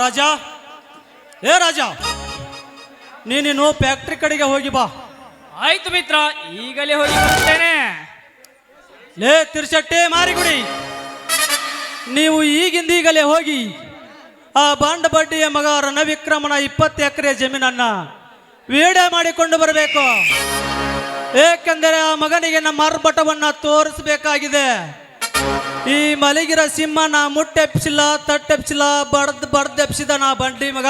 ರಾಜ, ಏ ರಾಜ, ನೀನು ಫ್ಯಾಕ್ಟ್ರಿ ಕಡೆಗೆ ಹೋಗಿ ಬಾ. ಆಯ್ತು ಮಿತ್ರ, ಈಗಲೇ ಹೋಗಿ ಬರ್ತೇನೆ. ಲೇ ತಿರ್ಸಟ್ಟೆ ಮಾರಿಗುಡಿ, ನೀವು ಈಗಲೇ ಹೋಗಿ ಆ ಬಾಂಡ ಬಡ್ಡಿಯ ಮಗ ರಣವಿಕ್ರಮನ 20 ಎಕರೆ ಜಮೀನನ್ನ ವಿಡಿಯೋ ಮಾಡಿಕೊಂಡು ಬರಬೇಕು. ಏಕೆಂದರೆ ಆ ಮಗನಿಗೆ ನಮ್ಮ ಆರ್ಭಟವನ್ನ ತೋರಿಸಬೇಕಾಗಿದೆ. ಈ ಮಲಗಿರ ಸಿಂಹನ ಮುಟ್ಟೆಪ್ಸಿಲ್ಲ, ತಟ್ಟೆಪ್ಸಿಲ್ಲ, ಬಡ್ದೆಪ್ಸಿದ ನಾ ಬಂಡಿ ಮಗ.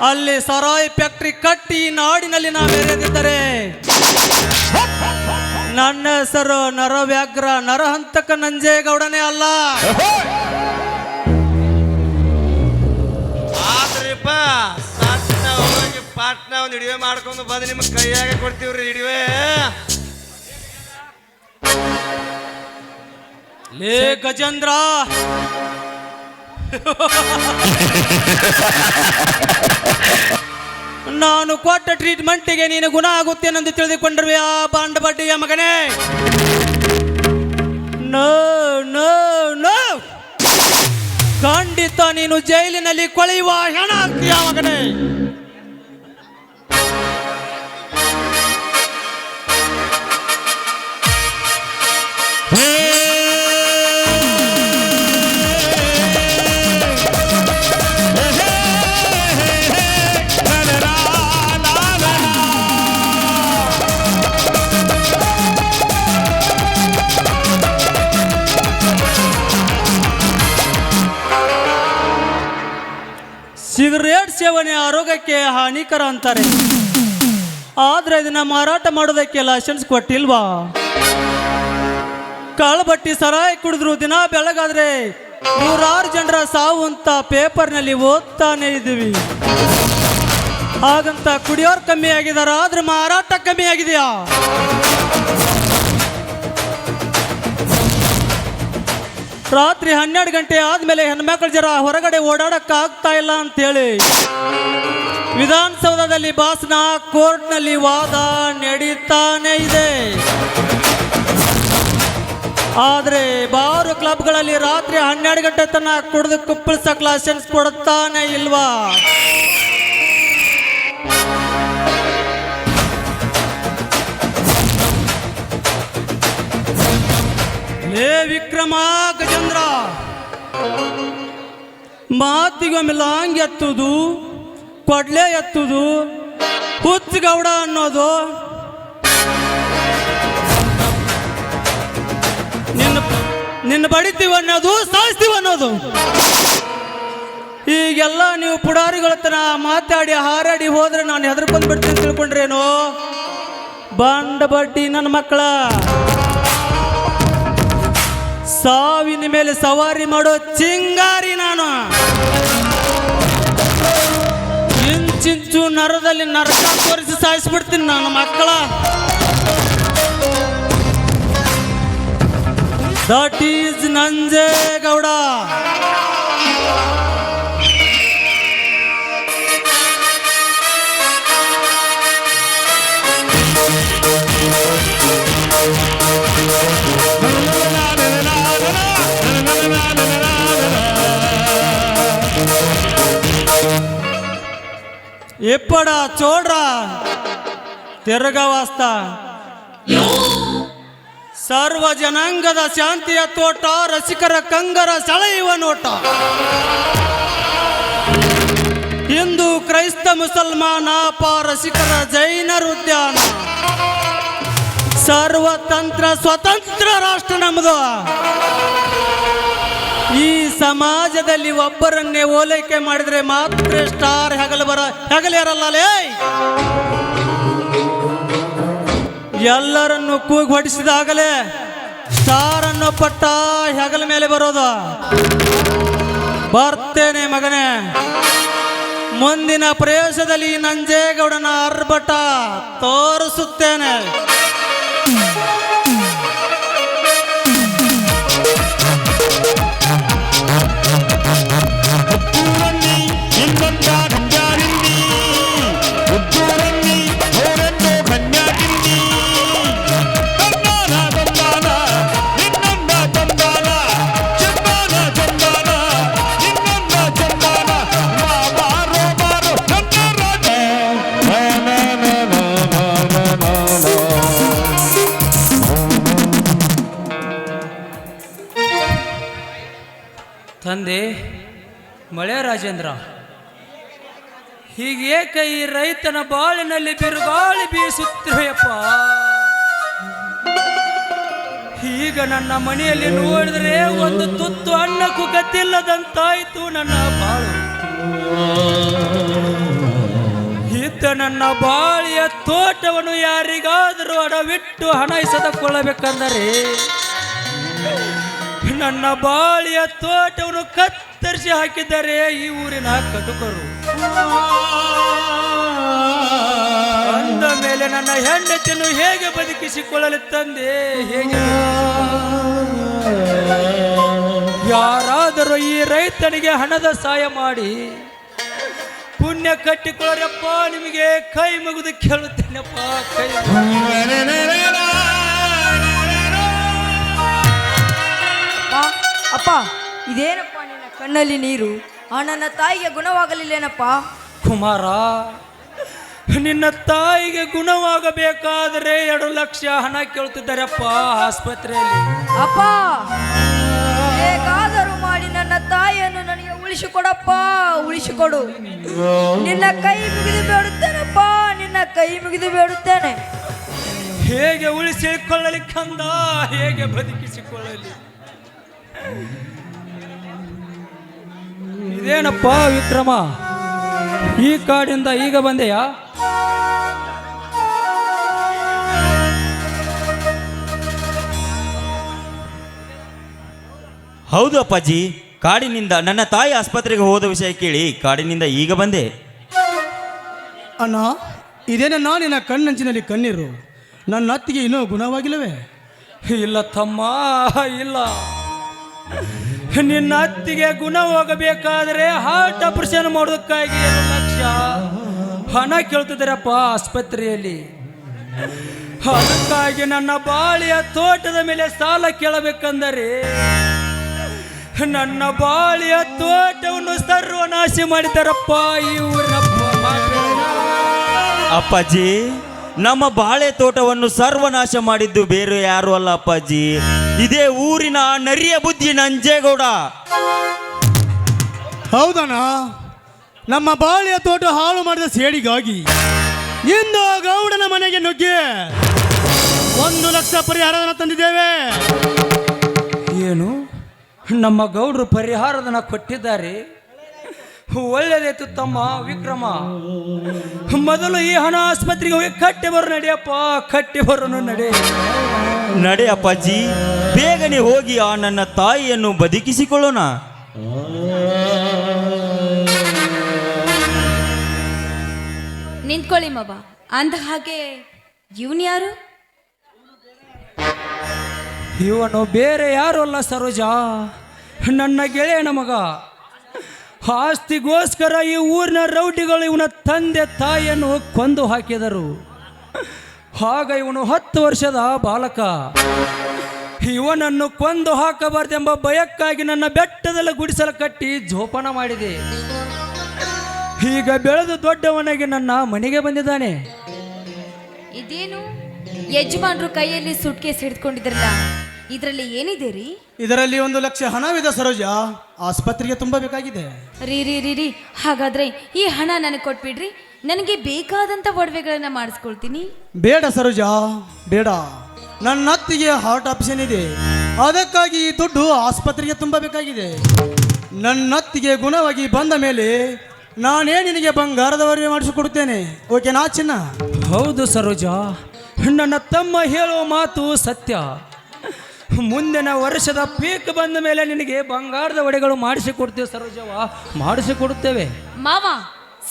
ಅಲ್ಲಿ ಸರಾಯಿ ಫ್ಯಾಕ್ಟ್ರಿ ಕಟ್ಟಿ ನಾಡಿನಲ್ಲಿ ನಾ ಬೇರೆದಿದ್ದರೆ ನನ್ನ ಹೆಸರು ನರವ್ಯಾಘ್ರ ನರಹಂತಕ ನಂಜೇಗೌಡನೇ ಅಲ್ಲ. ಆದ್ರಿಪ್ಪ ಹೋಗಿ ಪಾಟ್ನ ಒಂದು ಹಿಡಿವೆ ಮಾಡ್ಕೊಂಡು ಬಂದು ನಿಮ್ಮ ಕೈಯಾಗ ಕೊಡ್ತೀವ್ರಿ ಹಿಡಿವೆ. ಲೇ ಗಜೇಂದ್ರ, ನಾನು ಕೊಟ್ಟ ಟ್ರೀಟ್ಮೆಂಟಿಗೆ ನೀನು ಗುಣ ಆಗುತ್ತೇನೆಂದು ತಿಳಿದುಕೊಂಡ್ರೆ ಆ ಬಾಂಡ ಬಡ್ಡಿಯ ಮಗನೇ. ನೋ ನೋ ನೋ, ಖಂಡಿತ ನೀನು ಜೈಲಿನಲ್ಲಿ ಕೊಳೆಯುವ ಹೆಣ ಆಗ್ತೀಯ ಮಗನೇ. ಸಿಗರೇಟ್ ಸೇವನೆ ಆರೋಗ್ಯಕ್ಕೆ ಹಾನಿಕರ ಅಂತಾರೆ, ಆದ್ರೆ ಇದನ್ನ ಮಾರಾಟ ಮಾಡೋದಕ್ಕೆ ಲೈಸೆನ್ಸ್ ಕೊಟ್ಟಿಲ್ವಾ? ಕಾಳಬಟ್ಟಿ ಸರಾಯಿ ಕುಡಿದ್ರು ದಿನ ಬೆಳಗಾದ್ರೆ 100 ಜನರ ಸಾವು ಅಂತ ಪೇಪರ್ನಲ್ಲಿ ಓದ್ತಾನೆ ಇದ್ದೀವಿ. ಹಾಗಂತ ಕುಡಿಯೋರು ಕಮ್ಮಿ ಆಗಿದಾರ, ಆದ್ರೆ ಮಾರಾಟ ಕಮ್ಮಿ ಆಗಿದೆಯಾ? ರಾತ್ರಿ 12 ಗಂಟೆ ಆದ್ಮೇಲೆ ಹೆಣ್ಮಕ್ಳು ಜರ ಹೊರಗಡೆ ಓಡಾಡಕ್ಕಾಗ್ತಾ ಇಲ್ಲ ಅಂತೇಳಿ ವಿಧಾನಸೌಧದಲ್ಲಿ ಭಾಷಣ, ಕೋರ್ಟ್ನಲ್ಲಿ ವಾದ ನಡೀತಾನೆ ಇದೆ. ಆದ್ರೆ ಬಾರು ಕ್ಲಬ್ಗಳಲ್ಲಿ ರಾತ್ರಿ 12 ಗಂಟೆ ತನಕ ಕುಡಿದು ಕುಪ್ಪಳಿಸಕ್ ಲೈಸೆನ್ಸ್ ಕೊಡುತ್ತಾನೆ ಇಲ್ವಾ? ಲೇ ವಿಕ್ರಮ ಗಜೇಂದ್ರ, ಮಾತಿಗೊಮ್ಮೆ ಲಾಂಗ್ ಎತ್ತುದು, ಕೊಡ್ಲೆ ಎತ್ತುದು, ಹುಚ್ಚಗೌಡ ಅನ್ನೋದು, ನಿನ್ನ ಬಡಿತೀವಿ ಅನ್ನೋದು, ಸಾಯಿಸ್ತೀವಿ ಅನ್ನೋದು, ಈಗೆಲ್ಲ ನೀವು ಪುಡಾರಿಗಳ ತನ ಮಾತಾಡಿ ಹಾರಾಡಿ ಹೋದ್ರೆ ನಾನು ಹೆದರ್ಕೊಂಡು ಬಿಡ್ತೀನಿ ತಿಳ್ಕೊಂಡ್ರೇನು? ಬಾಂಡ ಬಡ್ಡಿ ನನ್ನ ಮಕ್ಕಳ, ಸಾವಿನ ಮೇಲೆ ಸವಾರಿ ಮಾಡೋ ಚಿಂಗಾರಿ ನಾನು. ಇಂಚಿಂಚು ನರದಲ್ಲಿ ನರಕ ತೋರಿಸಿ ಸಾಯಿಸ್ಬಿಡ್ತೀನಿ ನಾನು ಮಕ್ಕಳ. That is Nanjegowda. ಎಪ್ಪಡ ಚೋಡ್ರ ತಿರುಗವಾಸ್ತ, ಸರ್ವ ಜನಾಂಗದ ಶಾಂತಿಯ ತೋಟ, ರಸಿಕರ ಕಂಗರ ಸೆಳೆಯುವ ನೋಟ. ಹಿಂದೂ ಕ್ರೈಸ್ತ ಮುಸಲ್ಮಾನ ಪಾರಸಿಕರ ಜೈನರ ಉದ್ಯಾನ, ಸರ್ವತಂತ್ರ ಸ್ವತಂತ್ರ ರಾಷ್ಟ್ರ ನಮ್ಮದು. ಈ ಸಮಾಜದಲ್ಲಿ ಒಬ್ಬರನ್ನೇ ಓಲೈಕೆ ಮಾಡಿದ್ರೆ ಮಾತ್ರ ಸ್ಟಾರ್ ಹೆಗಲೇರಲ್ಲೇ. ಎಲ್ಲರನ್ನು ಕೂಗಿ ಹೊಡಿಸಿದಾಗಲೇ ಸ್ಟಾರ್ ಅನ್ನೋ ಪಟ್ಟ ಹೆಗಲ ಮೇಲೆ ಬರೋದು. ಬರ್ತೇನೆ ಮಗನೇ, ಮುಂದಿನ ಪ್ರವೇಶದಲ್ಲಿ ನಂಜೇಗೌಡನ ಆರ್ಭಟ ತೋರಿಸುತ್ತೇನೆ. Uddurandi, ರಾಜೇಂದ್ರ, ಹೀಗೇಕ ಈ ರೈತನ ಬಾಳಿನಲ್ಲಿ ಬಿರುಗಾಳಿ ಬೀಸುತ್ತಿರುವೆಯಪ್ಪ. ಈಗ ನನ್ನ ಮನೆಯಲ್ಲಿ ನೋಡಿದ್ರೆ ಒಂದು ತುತ್ತು ಅನ್ನಕ್ಕೂ ಗತಿಲ್ಲದಂತಾಯ್ತು ನನ್ನ ಬಾಳು. ಇದ್ದ ನನ್ನ ಬಾಳಿಯ ತೋಟವನ್ನು ಯಾರಿಗಾದರೂ ಅಡವಿಟ್ಟು ಹಣಯಿಸದಕೊಳ್ಳಬೇಕಂದರೆ ನನ್ನ ಬಾಳಿಯ ತೋಟವನ್ನು ಕತ್ತರಿಸಿ ಹಾಕಿದ್ದಾರೆ ಈ ಊರಿನ ಕಟುಕರು. ಅಂದ ಮೇಲೆ ನನ್ನ ಹೆಂಡತಿಯನ್ನು ಹೇಗೆ ಬದುಕಿಸಿಕೊಳ್ಳಲು ತಂದೆ? ಹೇಗೆ? ಯಾರಾದರೂ ಈ ರೈತನಿಗೆ ಹಣದ ಸಹಾಯ ಮಾಡಿ ಪುಣ್ಯ ಕಟ್ಟಿಕೊಳ್ಳರಪ್ಪ, ನಿಮಗೆ ಕೈ ಮುಗಿದು ಕೇಳುತ್ತೇನಪ್ಪ, ಕೈ ಅಪ್ಪ. ಇದೇನಪ್ಪ ನಿನ್ನ ಕಣ್ಣಲ್ಲಿ ನೀರು? ನನ್ನ ತಾಯಿಗೆ ಗುಣವಾಗಲಿಲ್ಲೇನಪ್ಪ? ಕುಮಾರ, ನಿನ್ನ ತಾಯಿಗೆ ಗುಣವಾಗಬೇಕಾದರೆ 2 ಲಕ್ಷ ಹಣ ಕೇಳ್ತಿದ್ದಾರಪ್ಪ ಆಸ್ಪತ್ರೆಯಲ್ಲಿ. ಅಪ್ಪ, ಹೇಗಾದರೂ ಮಾಡಿ ನನ್ನ ತಾಯಿಯನ್ನು ನನಗೆ ಉಳಿಸಿಕೊಡಪ್ಪ, ಉಳಿಸಿಕೊಡು. ನಿನ್ನ ಕೈ ಮುಗಿದು ಬೇಡುತ್ತೇನಪ್ಪ, ನಿನ್ನ ಕೈ ಮುಗಿದು ಬೇಡುತ್ತೇನೆ. ಹೇಗೆ ಉಳಿಸಿಕೊಳ್ಳಲಿ ಕಂದ, ಹೇಗೆ ಬದುಕಿಸಿಕೊಳ್ಳಲಿ? ಇದೇನಪ್ಪ ವಿಕ್ರಮ, ಈ ಕಾಡಿಂದ ಈಗ ಬಂದೆಯಾ? ಹೌದು ಅಪ್ಪಾಜಿ, ಕಾಡಿನಿಂದ ನನ್ನ ತಾಯಿ ಆಸ್ಪತ್ರೆಗೆ ಹೋದ ವಿಷಯ ಕೇಳಿ ಕಾಡಿನಿಂದ ಈಗ ಬಂದೆ. ಅಣ್ಣ, ಇದೇನಣ್ಣ ನಿನ್ನ ಕಣ್ಣಂಚಿನಲ್ಲಿ ಕಣ್ಣೀರು? ನನ್ನ ಅತ್ತಿಗೆ ಇನ್ನೂ ಗುಣವಾಗಿಲ್ಲವೇ? ಇಲ್ಲ ತಮ್ಮ, ಇಲ್ಲ. ನಿನ್ನ ಅತ್ತಿಗೆ ಗುಣವಾಗಬೇಕಾದರೆ ಹಾರ್ಟ್ ಆಪರೇಷನ್ ಮಾಡೋದಕ್ಕಾಗಿ 2 ಲಕ್ಷ ಹಣ ಕೇಳ್ತಿದ್ದಾರಪ್ಪ ಆಸ್ಪತ್ರೆಯಲ್ಲಿ. ಅದಕ್ಕಾಗಿ ನನ್ನ ಬಾಳಿಯ ತೋಟದ ಮೇಲೆ ಸಾಲ ಕೇಳಬೇಕಂದರೆ ನನ್ನ ಬಾಳಿಯ ತೋಟವನ್ನು ಸರ್ವನಾಶ ಮಾಡಿದ್ದಾರಪ್ಪ ಈ ಊರಿನಪ್ಪ. ಅಪ್ಪಾಜಿ, ನಮ್ಮ ಬಾಳೆ ತೋಟವನ್ನು ಸರ್ವನಾಶ ಮಾಡಿದ್ದು ಬೇರೆ ಯಾರು ಅಲ್ಲ ಅಪ್ಪಾಜಿ, ಇದೇ ಊರಿನ ನರಿಯ ಬುದ್ಧಿ ನಂಜೇಗೌಡ. ಹೌದಣ್ಣ, ನಮ್ಮ ಬಾಳಿಯ ತೋಟ ಹಾಳು ಮಾಡಿದ ಸೇಡಿಗಾಗಿ ಇಂದು ಗೌಡನ ಮನೆಗೆ ನುಗ್ಗಿ 1 ಲಕ್ಷ ಪರಿಹಾರಧನ ತಂದಿದ್ದೇವೆ. ಏನು, ನಮ್ಮ ಗೌಡರು ಪರಿಹಾರಧನ ಕೊಟ್ಟಿದ್ದಾರೆ? ಒಳ್ಳೆದಾಯ್ತು ತಮ್ಮ ವಿಕ್ರಮ. ಮೊದಲು ಈ ಹಣ ಆಸ್ಪತ್ರೆಗೆ ಹೋಗಿ ಕಟ್ಟಿ ಬರೋ ನಡೆಯಪ್ಪ, ಕಟ್ಟಿ ಬರೋನು ನಡೆ ಅಪ್ಪಾಜಿ, ಬೇಗನೆ ಹೋಗಿ ಆ ನನ್ನ ತಾಯಿಯನ್ನು ಬದುಕಿಸಿಕೊಳ್ಳೋಣ. ನಿಂತ್ಕೊಳ್ಳಿ ಮಬ್ಬ. ಅಂದ ಹಾಗೆ ಇವನು ಯಾರು? ಇವನು ಬೇರೆ ಯಾರು ಅಲ್ಲ ಸರೋಜಾ, ನನ್ನ ಗೆಳೆಯನ ಮಗ. ಆಸ್ತಿಗೋಸ್ಕರ ಈ ಊರಿನ ರೌಡಿಗಳು ಇವನ ತಂದೆ ತಾಯಿಯನ್ನು ಕೊಂದು ಹಾಕಿದರು. ಆಗ ಇವನು 10 ವರ್ಷದ ಬಾಲಕ. ಇವನನ್ನು ಕೊಂದು ಹಾಕಬಾರ್ದೆಂಬ ಭಯಕ್ಕಾಗಿ ನನ್ನ ಬೆಟ್ಟದಲ್ಲಿ ಗುಡಿಸಲು ಕಟ್ಟಿ ಜೋಪಾನ ಮಾಡಿದೆ. ಈಗ ಬೆಳೆದು ದೊಡ್ಡವನಾಗಿ ನನ್ನ ಮನೆಗೆ ಬಂದಿದ್ದಾನೆ. ಇದೇನು ಯಜಮಾನ್ರು ಕೈಯಲ್ಲಿ ಸುಟ್ಕೇಸ್ ಹಿಡ್ಕೊಂಡಿದ್ರಲ್ಲ, ಇದರಲ್ಲಿ ಏನಿದೆ ರೀ? ಇದರಲ್ಲಿ 1 ಲಕ್ಷ ಹಣವಿದೆ ಸರೋಜ, ಆಸ್ಪತ್ರೆಗೆ ತುಂಬಬೇಕಾಗಿದೆ. ರೀ ರೀ ರೀ ರೀ ಹಾಗಾದ್ರೆ ಈ ಹಣ ನನಗೆ ಕೊಟ್ಬಿಡ್ರಿ, ನನಗೆ ಬೇಕಾದಂತ ಒಡವೆಗಳನ್ನ ಮಾಡಿಸ್ಕೊಳ್ತೀನಿ. ಬೇಡ ಸರೋಜ, ಬೇಡ. ನನ್ನ ಅತ್ತಿಗೆ ಹಾರ್ಟ್ ಆಪರೇಷನ್ ಇದೆ, ಅದಕ್ಕಾಗಿ ಈ ದುಡ್ಡು ಆಸ್ಪತ್ರೆಗೆ ತುಂಬಬೇಕಾಗಿದೆ. ನನ್ನ ಅತ್ತಿಗೆ ಗುಣವಾಗಿ ಬಂದ ಮೇಲೆ ನಾನೇ ನಿನಗೆ ಬಂಗಾರದ ಒಡವೆ ಮಾಡಿಸಿಕೊಡುತ್ತೇನೆ. ಓಕೆನಾ ಚಿನ್ನ? ಹೌದು ಸರೋಜಾ, ನನ್ನ ತಮ್ಮ ಹೇಳುವ ಮಾತು ಸತ್ಯ. ಮುಂದಿನ ವರ್ಷದ ಪೀಕ್ ಬಂದ ಮೇಲೆ ನಿನಗೆ ಬಂಗಾರದ ಒಡೆಗಳು ಮಾಡಿಸಿಕೊಡ್ತೇವೆ ಸರೋಜವ, ಮಾಡಿಸಿಕೊಡುತ್ತೇವೆ. ಮಾವ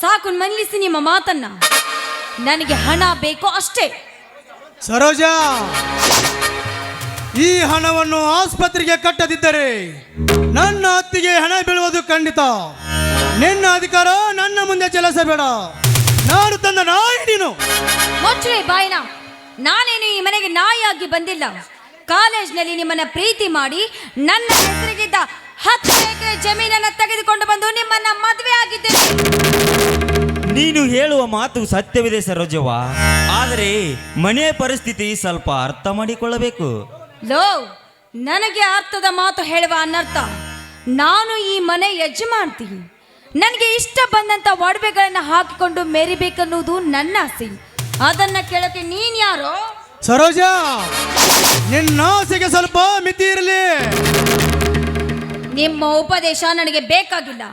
ಸಾಕು, ಮನ್ಲಿಸಿ ನಿಮ್ಮ ಮಾತನ್ನ. ನನಗೆ ಹಣ ಬೇಕೋ ಅಷ್ಟೇ. ಸರೋಜ, ಈ ಹಣವನ್ನು ಆಸ್ಪತ್ರೆಗೆ ಕಟ್ಟದಿದ್ದರೆ ನನ್ನ ಅತ್ತಿಗೆ ಹಣ ಬೀಳುವುದು ಖಂಡಿತ. ನಿನ್ನ ಅಧಿಕಾರ ನನ್ನ ಮುಂದೆ ಚಲಿಸಬೇಡ. ನಾನು ತಂದ ನಾಯಿ ನೀನು. ಮುಚ್ಚ್ರಿ ಬಾಯಿನ. ನಾನೇನು ಈ ಮನೆಗೆ ನಾಯಿಯಾಗಿ ಬಂದಿಲ್ಲ. ಕಾಲೇಜ್ನಲ್ಲಿ ನಿಮ್ಮನ್ನ ಪ್ರೀತಿ ಮಾಡಿ ನನ್ನ ಹೆಸರಿಗಿದ್ದ 10 ಎಕರೆ ಜಮೀನನ್ನ ತೆಗೆದುಕೊಂಡು ಬಂದು ನಿಮ್ಮನ್ನ ಮದುವೆ ಆಗಿದ್ದೇನೆ. ನೀನು ಹೇಳುವ ಮಾತು ಸತ್ಯವಿದೆ ಸರೋಜವ್ವ, ಆದರೆ ಮನೆಯ ಪರಿಸ್ಥಿತಿ ಸ್ವಲ್ಪ ಅರ್ಥ ಮಾಡಿಕೊಳ್ಳಬೇಕು. ಲೋ, ನನಗೆ ಅರ್ಥದ ಮಾತು ಹೇಳುವ ಅನರ್ಥ. ನಾನು ಈ ಮನೆ ಯಜಮಾನ್ತಿ. ನನಗೆ ಇಷ್ಟ ಬಂದಂತ ಒಡವೆಗಳನ್ನ ಹಾಕಿಕೊಂಡು ಮೆರಿಬೇಕನ್ನುವುದು ನನ್ನ ಆಸೆ. ಅದನ್ನ ಕೇಳಕ್ಕೆ ನೀನ್ ಯಾರೋ? ಸರೋಜ, ನಿನ್ನ ಆಸೆಗೆ ಸ್ವಲ್ಪ ಮಿತಿ ಇರಲಿ. ನಿಮ್ಮ ಉಪದೇಶ ನನಗೆ ಬೇಕಾಗಿಲ್ಲ.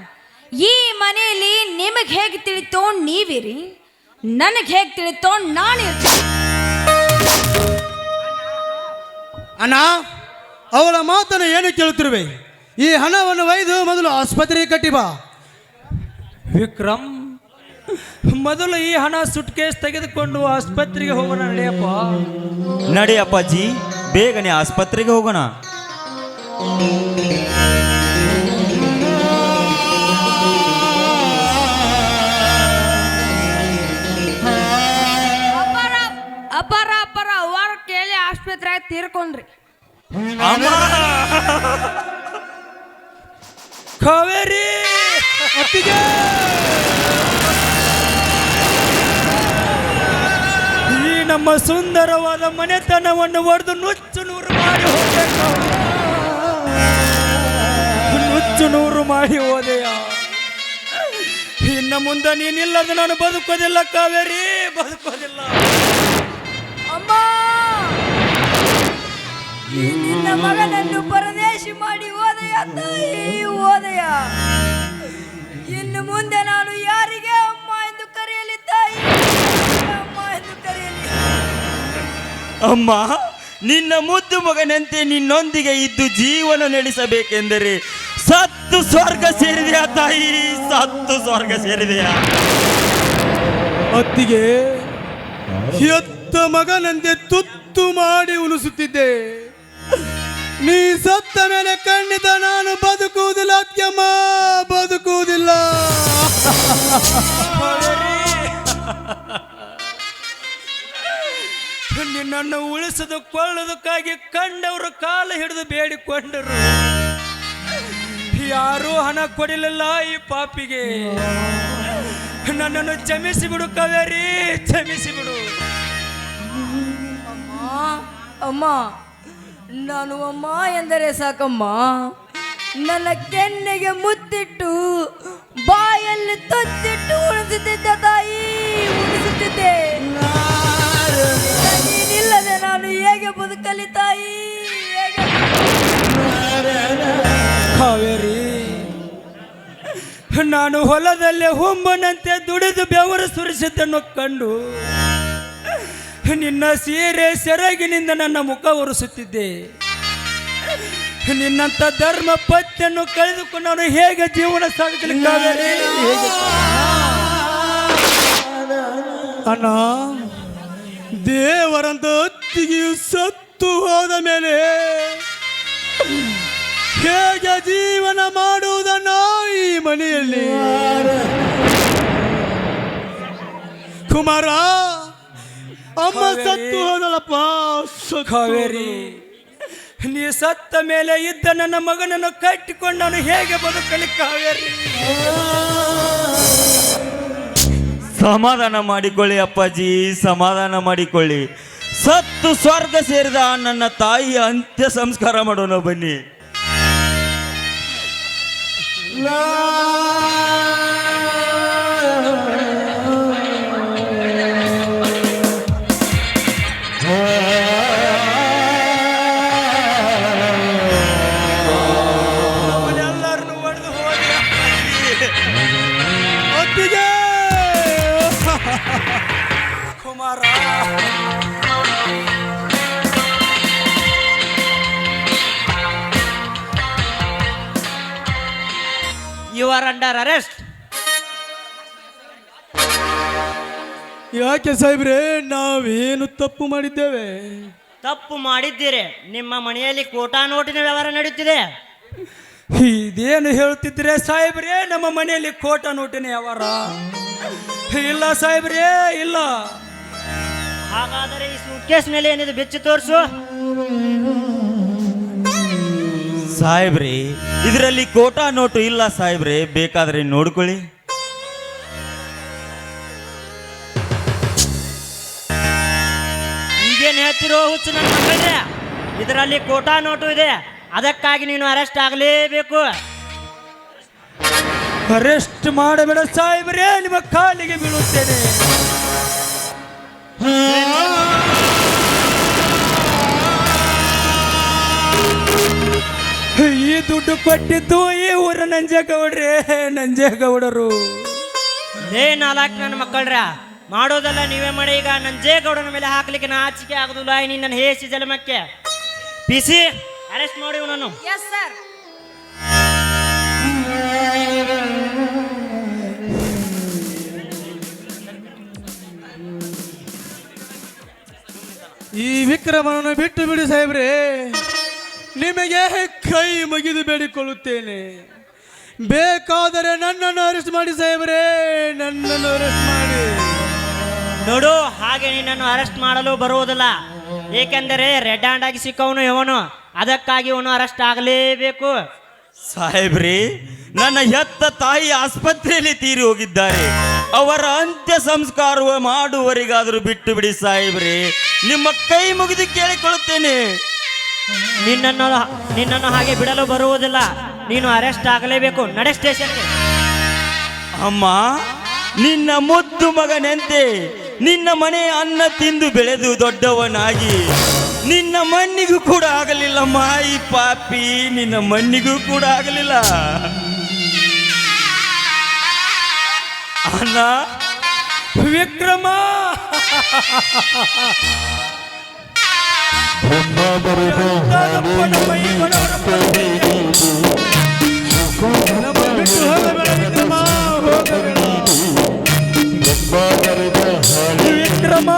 ಈ ಮನೆಯಲ್ಲಿ ನಿಮಗೆ ಹೇಗೆ ತಿಳಿತೋ ನೀವಿರಿ, ನನಗೆ ಹೇಗೆ ತಿಳಿತೋ ನಾನಿರ್ತೀನಿ. ಅಣ್ಣ, ಅವಳ ಮಾತನ್ನು ಏನು ಕೇಳುತ್ತಿರುವೆ? ಈ ಹಣವನ್ನು ಒಯ್ದು ಮೊದಲು ಆಸ್ಪತ್ರೆಗೆ ಕಟ್ಟಿ ಬಾ. ವಿಕ್ರಮ್, ಮೊದಲು ಈ ಹಣ ಸುಟ್ಕೇಸ್ ತೆಗೆದುಕೊಂಡು ಆಸ್ಪತ್ರೆಗೆ ಹೋಗೋಣ ನಡೆಯಪ್ಪ. ನಡಿ ಅಪ್ಪಾಜಿ, ಬೇಗನೆ ಆಸ್ಪತ್ರೆಗೆ ಹೋಗೋಣ. ಅಪರ ವಾರ ಕೇಳಿ ಆಸ್ಪತ್ರೆ ತೀರ್ಕೊಂಡ್ರಿ. ಕಾವೇರಿ, ಈ ನಮ್ಮ ಸುಂದರವಾದ ಮನೆತನವನ್ನು ಒಡೆದು ನುಚ್ಚು ನೂರು ಮಾಡಿ ಹೋಗ್ಬೇಕು. ನುಚ್ಚು ನೂರು ಮಾಡಿ ಹೋದೆಯ. ಇನ್ನು ಮುಂದೆ ನೀನಿಲ್ಲದ ನಾನು ಬದುಕೋದಿಲ್ಲ ಕಾವೇರಿ, ಬದುಕೋದಿಲ್ಲ. ಅಮ್ಮ, ಈ ನಿನ್ನ ಮಗನನ್ನು ಪರದೇಶಿ ಮಾಡಿ ಹೋದೆಯ ತಾಯಿ, ಹೋದೆಯ. ಇನ್ನು ಮುಂದೆ ನಾನು ಯಾರಿಗೆ ಅಮ್ಮ ಎಂದು ಕರೆಯಲಿ ತಾಯಿ, ಅಮ್ಮ ಎಂದು ಕರೆಯಲಿ. ಅಮ್ಮ, ನಿನ್ನ ಮುದ್ದು ಮಗನಂತೆ ನಿನ್ನೊಂದಿಗೆ ಇದ್ದು ಜೀವನ ನಡೆಸಬೇಕೆಂದರೆ ಸತ್ತು ಸ್ವರ್ಗ ಸೇರಿದೆಯಾ ತಾಯಿ, ಸತ್ತು ಸ್ವರ್ಗ ಸೇರಿದೆಯಾ? ಅತ್ತಿಗೆ, ಹೆತ್ತ ಮಗನಂತೆ ತುತ್ತು ಮಾಡಿ ಉಣಿಸುತ್ತಿದ್ದೆ. ನೀ ಸತ್ತ ಮೇಲೆ ಖಂಡಿತ ನಾನು ಬದುಕುವುದಿಲ್ಲ ಅತ್ಯಮ್ಮ, ಬದುಕುವುದಿಲ್ಲ. ನಿನ್ನನ್ನು ಉಳಿಸದು ಕೊಳ್ಳೋದಕ್ಕಾಗಿ ಕಂಡವರು ಕಾಲ ಹಿಡಿದು ಬೇಡಿಕೊಂಡರು. ಯಾರೂ ಹಣ ಕೊಡಲಿಲ್ಲ ಈ ಪಾಪಿಗೆ. ನನ್ನನ್ನು ಕ್ಷಮಿಸಿ ಬಿಡು ಕಾವೇರಿ, ಕ್ಷಮಿಸಿ ಬಿಡು. ಅಮ್ಮ, ನಾನು ಅಮ್ಮ ಎಂದರೆ ಸಾಕಮ್ಮ. ನನ್ನ ಕೆನ್ನೆಗೆ ಮುತ್ತಿಟ್ಟು ಬಾಯಲ್ಲಿ ತೊತ್ತಿಟ್ಟು ಉಳಿಸುತ್ತಿದ್ದ ತಾಯಿ, ಉಳಿಸುತ್ತಿದ್ದೆ. ನೀನಿಲ್ಲದೆ ನಾನು ಹೇಗೆ ಬದುಕಲಿ ತಾಯಿ, ಹೇಗೆ? ಕಾವೇರಿ, ನಾನು ಹೊಲದಲ್ಲೇ ಹುಂಬನಂತೆ ದುಡಿದು ಬೆವರು ಸುರಿಸಿದ್ದನ್ನು ಕಂಡು ನಿನ್ನ ಸೀರೆ ಸೆರಗಿನಿಂದ ನನ್ನ ಮುಖ ಒರೆಸುತ್ತಿದ್ದೆ. ನಿನ್ನಂತ ಧರ್ಮ ಪತ್ನಿಯನ್ನು ಕಳೆದುಕೊಂಡು ನಾನು ಹೇಗೆ ಜೀವನ ಸಾಗಿಸಲಿ ಕಾವೇರಿ, ಹೇಗೆ? ಅಣ್ಣ, ದೇವರಂತ ಅತ್ತಿಗೆಯು ಸತ್ತು ಹೋದ ಮೇಲೆ ಹೇಗೆ ಜೀವನ ಮಾಡುವುದನ್ನ ಈ ಮನೆಯಲ್ಲಿ? ಕುಮಾರ, ಅಮ್ಮ ಸತ್ತು ಹೋದಳಪ್ಪ, ಕಾವೇರಿ, ನೀ ಸತ್ತ ಮೇಲೆ ಇದ್ದ ನನ್ನ ಮಗನನ್ನು ಕಟ್ಟಿಕೊಂಡು ನಾನು ಹೇಗೆ ಬದುಕಲಿ ಕಾವೇರಿ? ಸಮಾಧಾನ ಮಾಡಿಕೊಳ್ಳಿ ಅಪ್ಪಾಜಿ, ಸಮಾಧಾನ ಮಾಡಿಕೊಳ್ಳಿ. ಸತ್ತು ಸ್ವರ್ಗ ಸೇರಿದ ನನ್ನ ತಾಯಿಯ ಅಂತ್ಯ ಸಂಸ್ಕಾರ ಮಾಡೋಣ ಬನ್ನಿ. ಎಲ್ಲರನ್ನು ಹೊಡೆದು ಹೋದೆ ಅತ್ತಿಗೆ. Kumara. You are under arrest. ಯಾಕೆ ಸಾಹೇಬ್ರೆ, ನಾವೇನು ತಪ್ಪು ಮಾಡಿದ್ದೇವೆ? ತಪ್ಪು ಮಾಡಿದ್ದೀರಿ. ನಿಮ್ಮ ಮನೆಯಲ್ಲಿ ಕೋಟಾ ನೋಟಿನ ವ್ಯವಹಾರ ನಡೆಯುತ್ತಿದೆ. ಇದೇನು ಹೇಳುತ್ತಿದ್ರೆ ಸಾಹೇಬ್ರೇ? ನಮ್ಮ ಮನೆಯಲ್ಲಿ ಕೋಟ ನೋಟಿನ ವ್ಯವಹಾರ ಇಲ್ಲ ಸಾಹೇಬ್ರೇ, ಇಲ್ಲ. ಹಾಗಾದರೆ ಈ ಸೂಟ್ಕೇಸ್ ಮೇಲೆ ಏನಿದೆ ಬೆಚ್ಚಿ ತೋರಿಸು. ಸಾಹೇಬ್ರಿ, ಇದರಲ್ಲಿ ಕೋಟಾ ನೋಟು ಇಲ್ಲ ಸಾಹೇಬ್ರೆ, ಬೇಕಾದ್ರೆ ನೋಡ್ಕೊಳ್ಳಿ. ಈಗೇನು ಹೇಳ್ತಿರೋ ಹುಚ್ಚು ನನ್ನ ಮಕ್ಕಳಿದೆ? ಇದರಲ್ಲಿ ಕೋಟಾ ನೋಟು ಇದೆ, ಅದಕ್ಕಾಗಿ ನೀನು ಅರೆಸ್ಟ್ ಆಗಲೇಬೇಕು. ಅರೆಸ್ಟ್ ಮಾಡಬೇಡ ಸಾಹೇಬ್ರೇ, ನಿಮ್ಮ ಕಾಲಿಗೆ ಬೀಳುತ್ತೇನೆ. ಈ ದುಡ್ಡು ಕೊಟ್ಟಿದ್ದು ಈ ಊರ ನಂಜೇಗೌಡರು. ಲೇ ನಾಲ್ಕು ನನ್ನ ಮಕ್ಕಳ್ರ, ಮಾಡೋದಲ್ಲ ನೀವೇ ಮಾಡಿ. ಈಗ ನಂಜೇಗೌಡನ ಮೇಲೆ ಹಾಕ್ಲಿಕ್ಕೆ ನಾಚಿಕೆ ಆಗುದಿಲ್ಲ ನಿನ್ನ ಹೇಸಿ ಜಲಮಕ್ಕೆ. ಪಿಸಿ ಅರೆಸ್ಟ್ ಮಾಡಿ ನಾನು. Yes sir. ಈ ವಿಕ್ರಮನನ್ನು ಬಿಟ್ಟು ಬಿಡಿ ಸಾಹೇಬ್ರೆ, ನಿಮಗೆ ಕೈ ಮುಗಿದು ಬೇಡಿಕೊಳ್ಳುತ್ತೇನೆ. ಬೇಕಾದರೆ ನನ್ನನ್ನು ಅರೆಸ್ಟ್ ಮಾಡಿ ಸಾಹೇಬ್ರೆ, ನನ್ನನ್ನು ಅರೆಸ್ಟ್ ಮಾಡಿ. ನೋಡು, ಹಾಗೆ ನಿನ್ನನ್ನು ಅರೆಸ್ಟ್ ಮಾಡಲು ಬರುವುದಿಲ್ಲ. ಏಕೆಂದರೆ ರೆಡ್ ಹ್ಯಾಂಡ್ ಆಗಿ ಸಿಕ್ಕವನು ಇವನು, ಅದಕ್ಕಾಗಿ ಇವನು ಅರೆಸ್ಟ್ ಆಗಲೇಬೇಕು. ಸಾಹೇಬ್ರಿ, ನನ್ನ ಹೆತ್ತ ತಾಯಿ ಆಸ್ಪತ್ರೆಯಲ್ಲಿ ತೀರಿ ಹೋಗಿದ್ದಾರೆ. ಅವರ ಅಂತ್ಯ ಸಂಸ್ಕಾರ ಮಾಡುವವರಿಗಾದರೂ ಬಿಟ್ಟು ಬಿಡಿ ಸಾಹೇಬ್ರಿ, ನಿಮ್ಮ ಕೈ ಮುಗಿದು ಕೇಳಿಕೊಳ್ಳುತ್ತೇನೆ. ನಿನ್ನನ್ನು ಹಾಗೆ ಬಿಡಲು ಬರುವುದಿಲ್ಲ. ನೀನು ಅರೆಸ್ಟ್ ಆಗಲೇಬೇಕು. ನಡೆ ಸ್ಟೇಷನ್ಗೆ. ಅಮ್ಮ, ನಿನ್ನ ಮುದ್ದು ಮಗನಂತೆ ನಿನ್ನ ಮನೆ ಅನ್ನ ತಿಂದು ಬೆಳೆದು ದೊಡ್ಡವನಾಗಿ ನಿನ್ನ ಮಣ್ಣಿಗೂ ಕೂಡ ಆಗಲಿಲ್ಲಮ್ಮ. ಈ ಪಾಪಿ ನಿನ್ನ ಮಣ್ಣಿಗೂ ಕೂಡ ಆಗಲಿಲ್ಲ. ಅಣ್ಣ ವಿಕ್ರಮ, ವಿಕ್ರಮ,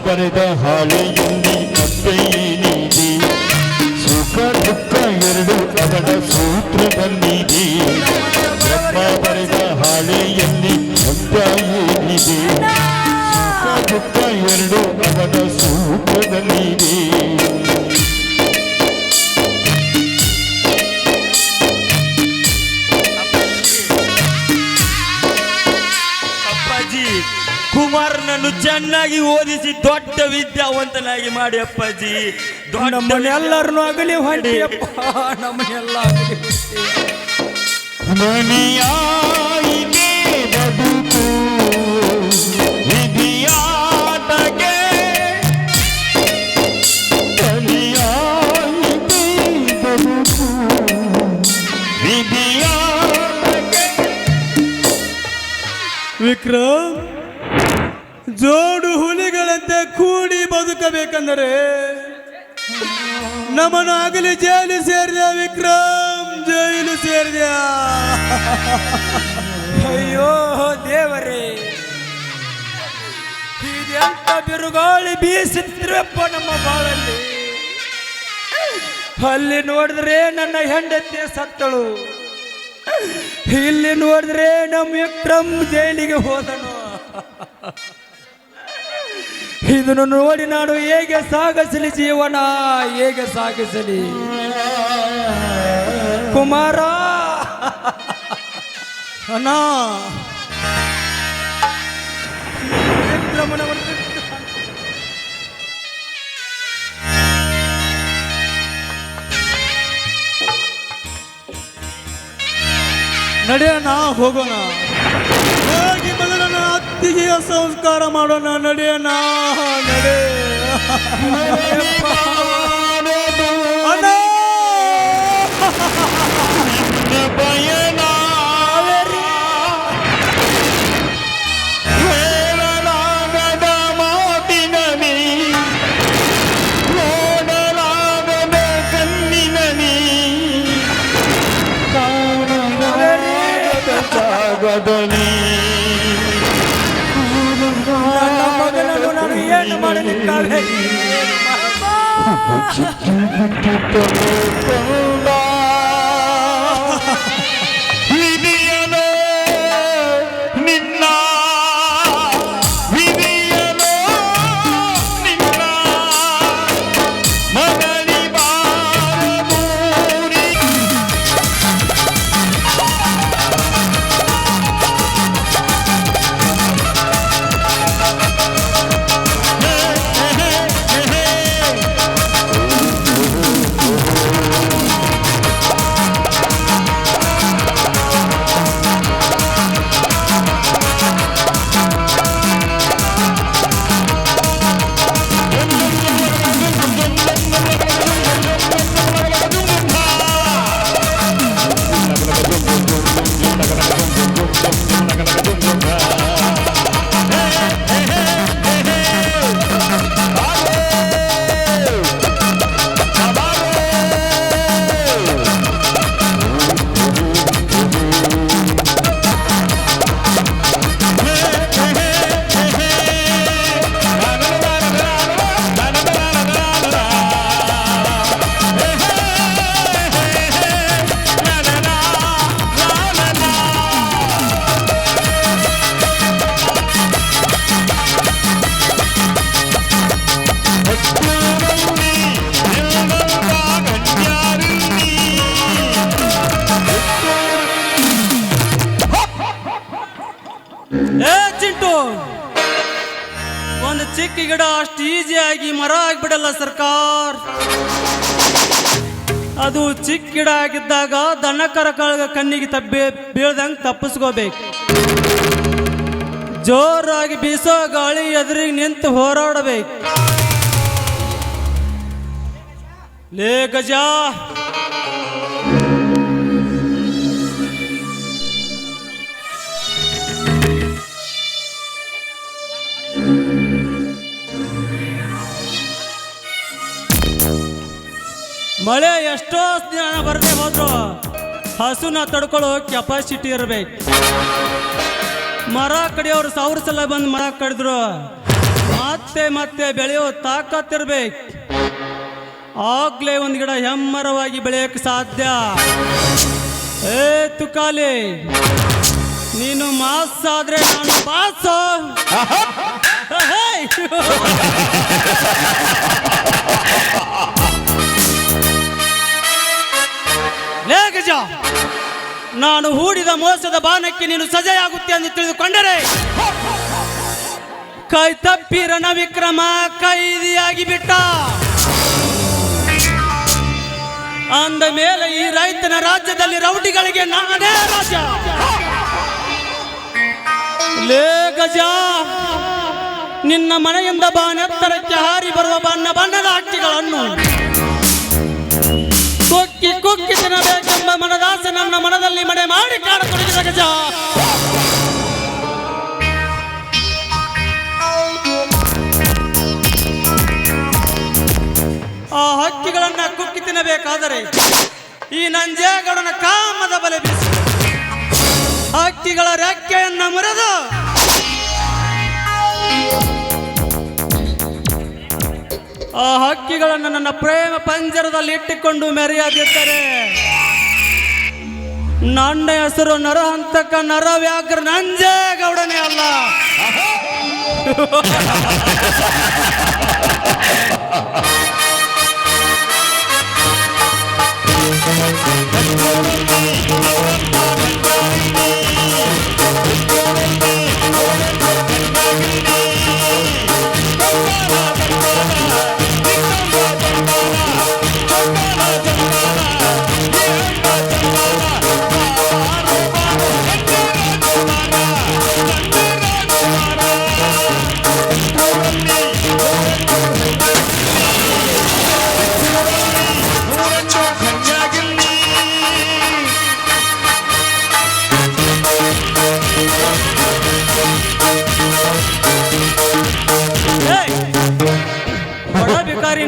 ಬರೆದ ಹಾಳೆಯಲ್ಲಿ ಅಪ್ಪೇನಿದೆ, ಸುಖ ದುಃಖ ಎರಡು ಅವನ ಸೂತ್ರದಲ್ಲಿದೆ. ಬ್ರಹ್ಮ ಬರೆದ ಹಾಳೆಯಲ್ಲಿ ಅಪ್ಪೇನಿದೆ, ಸುಖ ದುಃಖ ಎರಡು ಅವನ ಸೂತ್ರದಲ್ಲಿದೆ. ಅಪ್ಪಾಜಿ, ಕುಮಾರನನ್ನು ಚೆನ್ನಾಗಿ ಓದಿಸಿ ದೊಡ್ಡ ವಿದ್ಯಾವಂತನಾಗಿ ಮಾಡಿ ಅಪ್ಪಾಜಿ. ನಮ್ಮನ್ನೆಲ್ಲರನ್ನು ಅಗಲಿ ಹೊಂಟಿಯಪ್ಪ, ನಮ್ಮನ್ನೆಲ್ಲ ಅಗಲಿ ಹೊಂಟಿ. ಮನೆಯಾಯಿಗೆ ಬದುಕು ವಿಧಿಯಾಟಗೆ, ಮನೆಯಾಯಿಗೆ ಬದುಕು ವಿಧಿಯಾಟಗೆ. ವಿಕ್ರಮ್, ಜೋಡು ಹುಲಿಗಳಂತೆ ಕೂಡಿ ಬದುಕಬೇಕೆಂದರೆ ನಮ್ಮನ್ನು ಆಗಲಿ ಜೈಲು ಸೇರಿದ. ವಿಕ್ರಮ್, ಜೈಲು ಸೇರಿದ. ಅಯ್ಯೋ ದೇವರೇ, ಇದೆಂತ ಬಿರುಗಾಳಿ ಬೀಸುತ್ತಿರಪ್ಪ ನಮ್ಮ ಬಾಳಲ್ಲಿ. ಅಲ್ಲಿ ನೋಡಿದ್ರೆ ನನ್ನ ಹೆಂಡತಿ ಸತ್ತಳು, ಇಲ್ಲಿ ನೋಡಿದ್ರೆ ನಮ್ಮ ವಿಕ್ರಮ್ ಜೈಲಿಗೆ ಹೋದನು. ಇದನ್ನು ನೋಡಿ ನಾನು ಹೇಗೆ ಸಾಗಿಸಲಿ ಜೀವನ, ಹೇಗೆ ಸಾಗಿಸಲಿ ಕುಮಾರ? ಅಣ್ಣ, ನಡೆಯೋಣ, ಹೋಗೋಣ. ಹೋಗಿ ಮೊದಲು ನನ್ನ ಅತ್ತಿಗೆ ಸಂಸ್ಕಾರ ಮಾಡೋಣ. ನಡೆಯೋಣ, ನಡೆ. ಅಣ್ಣ, ಬಯನ ಹೇಳಲಾಗದ ಮಾತಿನನಿ, ನೋಡಲಾಗದ ಕಣ್ಣಿನನಿ, ಕಾಣಲಾಗದ ಜಾಗದಲ್ಲಿ ನನ್ನ ಮಗನನ್ನು ನಾನು ಏನು ಮಾಡಲಿಕ್ಕಾಗಲಿ? ವಿಧಿಯನು ನಿನ್ನ ವಿಧಿಯನು ಚಿಕ್ಕ ಗಿಡ ಅಷ್ಟು ಈಸಿಯಾಗಿ ಮರ ಆಗಿಬಿಡಲ್ಲ ಸರ್ಕಾರ. ಅದು ಚಿಕ್ಕ ಗಿಡ ಆಗಿದ್ದಾಗ ದನ ಕರಗಳ ಕಣ್ಣಿಗೆ ತಬ್ಬಿ ಬೀಳ್ದಂಗೆ ತಪ್ಪಿಸ್ಕೋಬೇಕು. ಜೋರಾಗಿ ಬೀಸೋ ಗಾಳಿ ಎದುರಿಗೆ ನಿಂತು ಹೋರಾಡಬೇಕು. ಲೇ ಗಜ, ಮಳೆ ಎಷ್ಟೋ ದಿನ ಬರದೆ ಹೋದ್ರು ಹಸುನ ತಡ್ಕೊಳ್ಳೋ ಕೆಪಾಸಿಟಿ ಇರಬೇಕು. ಮರ ಕಡಿಯೋರು 1000 ಸಲ ಬಂದು ಮರ ಕಡಿದ್ರು ಮತ್ತೆ ಮತ್ತೆ ಬೆಳೆಯೋ ತಾಕತ್ತಿರ್ಬೇಕು. ಆಗ್ಲೇ ಒಂದು ಗಿಡ ಹೆಮ್ಮರವಾಗಿ ಬೆಳೆಯಕ್ಕೆ ಸಾಧ್ಯ. ಏ ತುಕಾಲಿ, ನೀನು ಮಾಸ್ ಆದ್ರೆ ನಾನು ಪಾಸ್. ಲೇ ಗಜ, ನಾನು ಹೂಡಿದ ಮೋಸದ ಬಾಣಕ್ಕೆ ನೀನು ಸಜೆಯಾಗುತ್ತೆ ಎಂದು ತಿಳಿದುಕೊಂಡರೆ ಕೈ ತಪ್ಪಿ ರಣವಿಕ್ರಮ ಕೈದಿಯಾಗಿ ಬಿಟ್ಟ. ಅಂದ ಮೇಲೆ ಈ ರೈತನ ರಾಜ್ಯದಲ್ಲಿ ರೌಡಿಗಳಿಗೆ ನಾನೇ ರಾಜ. ಲೇ ಗಜ, ನಿನ್ನ ಮನೆಯಿಂದ ಬಾನೆತ್ತರಕ್ಕೆ ಹಾರಿ ಬರುವ ಬಣ್ಣ ಬಣ್ಣದ ಹಕ್ಕಿಗಳನ್ನು ಕೊಕ್ಕಿ ಕೊಕ್ಕಿ ತಿನ್ನಬೇಕೆಂಬ ಮನದಾಸ ನನ್ನ ಮನದಲ್ಲಿ ಮನೆ ಮಾಡಿ ಕಾಡತೊಡಗಿದ ಗಜ. ಆ ಹಕ್ಕಿಗಳನ್ನ ಕುಕ್ಕಿ ತಿನ್ನಬೇಕಾದರೆ ಈ ನಂಜೇಗೌಡನ ಕಾಮದ ಬಲೆ ಬೀಸಿ ಹಕ್ಕಿಗಳ ರೆಕ್ಕೆಯನ್ನ ಮುರಿದು ಆ ಹಕ್ಕಿಗಳನ್ನು ನನ್ನ ಪ್ರೇಮ ಪಂಜರದಲ್ಲಿ ಇಟ್ಟುಕೊಂಡು ಮೆರೆಯದಿದ್ದರೆ ನನ್ನ ಹೆಸರು ನರಹಂತಕ ನರವ್ಯಾಘ್ರ ನಂಜೇಗೌಡನೇ ಅಲ್ಲ.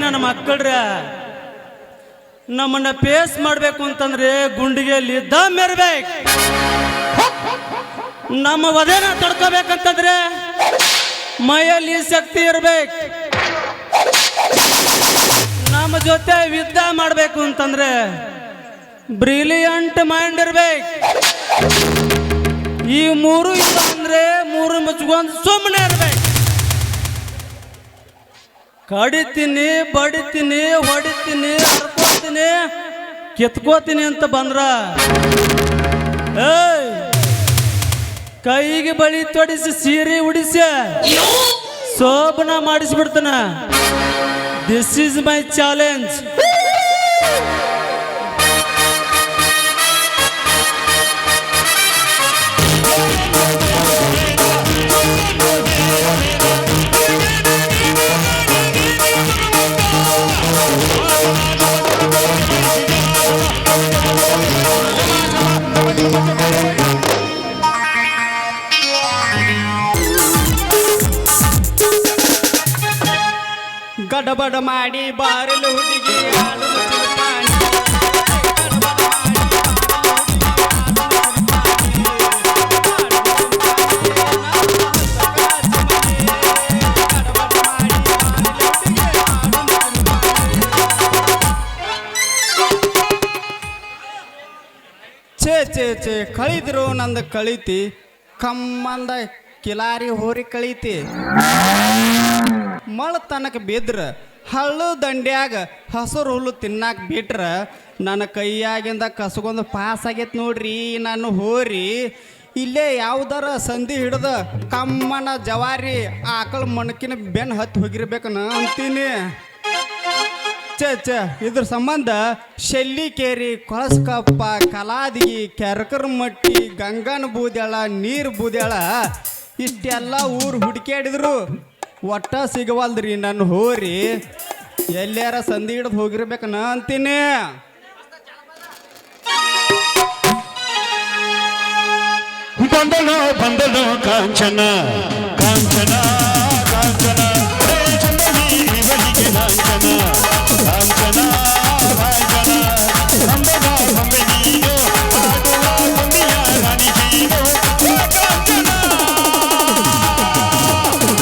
ನನ್ನ ಮಕ್ಕಳ್ರ ನಮ್ಮನ್ನ ಪೇಸ್ ಮಾಡ್ಬೇಕು ಅಂತಂದ್ರೆ ಗುಂಡಿಗೆಯಲ್ಲಿ ದಮ್ ಇರ್ಬೇಕು. ನಮ್ಮ ವಧೆನ ತಡ್ಕೋಬೇಕಂತಂದ್ರೆ ಮೈಯಲ್ಲಿ ಶಕ್ತಿ ಇರ್ಬೇಕು. ನಮ್ಮ ಜೊತೆ ಯುದ್ಧ ಮಾಡ್ಬೇಕು ಅಂತಂದ್ರೆ ಬ್ರಿಲಿಯಂಟ್ ಮೈಂಡ್ ಇರ್ಬೇಕು. ಈ ಮೂರು ಇಲ್ಲ ಅಂದ್ರೆ ಮೂರು ಮುಚ್ಕೊಂಡು ಸುಮ್ಮನೆ ಇರ್ಬೇಕು. ಕಡಿತೀನಿ, ಬಡಿತೀನಿ, ಹೊಡಿತೀನಿ, ಹರ್ಕೋತೀನಿ, ಕಿತ್ಕೋತೀನಿ ಅಂತ ಬಂದ್ರ ಕೈಗೆ ಬಳಿ ತೊಡಿಸಿ ಸೀರೆ ಉಡಿಸಿ ಶೋಭನ ಮಾಡಿಸ್ಬಿಡ್ತಾನ. This is my challenge. ಗಡಬಡ ಮಾಡಿ ಬಾರಲು ಹುಡುಗಿ ಛೇ ಕಳಿದ್ರು ನಂದು ಕಳೀತಿ, ಕಮ್ಮಂದ ಕಿಲಾರಿ ಹೋರಿ ಕಳೀತಿ. ಮಳತನಕ ಬಿದ್ರ ಹಳ್ಳು ದಂಡ್ಯಾಗ ಹಸುರು ಹುಲ್ಲು ತಿನ್ನಾಕ ಬಿಟ್ರ ನನ್ನ ಕೈಯಾಗಿಂದ ಕಸಗೊಂದು ಪಾಸ್ ಆಗೈತೆ ನೋಡ್ರಿ. ನಾನು ಹೋರಿ ಇಲ್ಲೇ ಯಾವ್ದಾರ ಸಂಧಿ ಹಿಡ್ದ ಕಮ್ಮನ ಜವಾರಿ ಆಕಳ ಮಣಕಿನ ಬೆನ್ ಹತ್ತಿ ಹೋಗಿರ್ಬೇಕನ ಅಂತೀನಿ. ಚ ಇದ್ರ ಸಂಬಂಧ ಶೆಲ್ಲಿಕೇರಿ, ಕೊಳಸ್ಕಪ್ಪ, ಕಲಾದಿಗಿ, ಕೆರಕರಮಟ್ಟಿ, ಗಂಗನ ಬೂದ್ಯಾಳ, ನೀರು ಬೂದ್ಯಾಳ ಇಷ್ಟೆಲ್ಲ ಊರು ಹುಡುಕ್ಯಾಡಿದ್ರು ಒಟ್ಟ ಸಿಗವಲ್ದ್ರಿ ನನ್ನ ಹೋರಿ. ಎಲ್ಲಾರ ಸಂಧಿ ಹಿಡ್ದು ಹೋಗಿರ್ಬೇಕನ ಅಂತೀನಿ. ಬಂದಳು ಬಂದಳು ಕಾಂಚನ ಕಾಂಚನ ಕಾಂಚನ ಹೇ ಚಂದನಿ ಇವಳಿಗೆ ಲಾಂಛನ ಕಾಂಚನ ಕಾಂಚನ ಅಂಬಗ ಬೊಮ್ಮೆ ನೀನು ಆಡುವ ಗೊಂಬಿಯ ರಾಣಿ ನೀನು ಹೇ ಕಾಂಚನ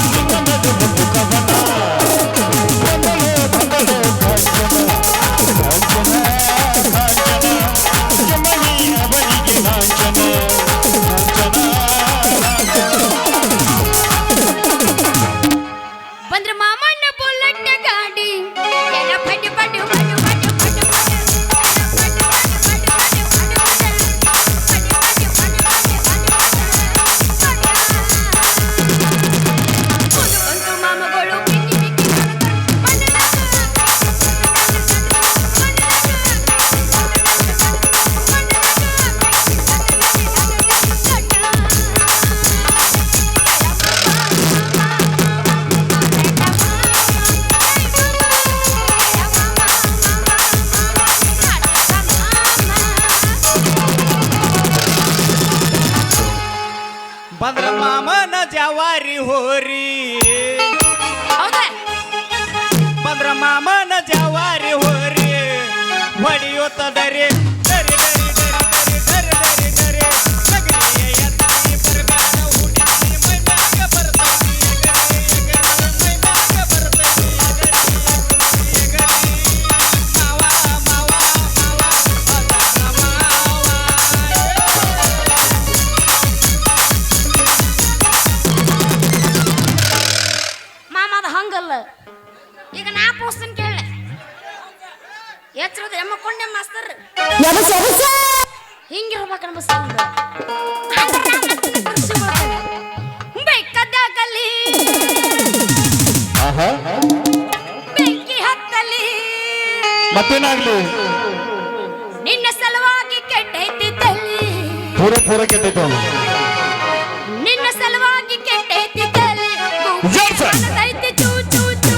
ನಿನ್ನದು ಮುತ್ತು ಕವನ ಬಂದಳು ಬಂದಳು ಕಾಂಚನ ಕಾಂಚನ ಕಾಂಚನ ಚಂದನಿ ಅವಳಿಗೆ ಲಾಂಛನ ಬಂದ್ರ ಮಾಮಣ್ಣ ಬುಲೆಟ್ ಗಾಡಿ ಎಲ್ಲ ಪಟ್ಟು ಪಟ್ಟು ಪಟ್ಟು ಪಟ್ಟು ಪಟ್ಟು ಮಾಮಗಳು ಬಂದ್ರ ಮಾಮನ ಜವಾರಿ ಹೋರಿ, ಬಂದ್ರ ಮಾಮನ ಜವಾರಿ ಹೋರಿ ಹೊಡಿಯುತ್ತದರಿ ದರಿ ದರಿ ದರಿ ದರಿ ದರಿ ದರಿ ನಗರಿಯ ಎತ್ತಿ ಬರಗಾಲ ಹುಡುಗಿ ಮೈ ಮ್ಯಾಗ ಬರ್ತೈತಿ ಮೈ ಮ್ಯಾಗ ಬರ್ತೈತಿ ಮಾವ ಮಾವ ಮಾಮದ ಹಂಗಲ್ಲ. ಈಗ ನಾ ಪೋಸ್ತನ್ ಕೇಳ ಎಚ್ಚರದ ಎಮ್ಮಕೊಂಡೆ ಮಾಸ್ತರ್ ಹಿಂಗಿರ್ಬೇಕನ್ನಿಸ್ತಂದ ಬೆಕ್ಕದಾಗಲಿ ಬೆಂಕಿ ಹತ್ತಲಿ ಮತ್ತೇನಾಗ್ಲಿ ನಿನ್ನ ಸಲುವಾಗಿ ಕೆಟ್ಟೈತಿ ತಲ್ಲಿ ಪೂರ ಪೂರ ಕೆಟ್ಟೈತು ನಿನ್ನ ಸಲುವಾಗಿ ಕೆಟ್ಟೈತಿ ತಲ್ಲಿ ಐತಿ ಚೂ ಚೂ ಚೂ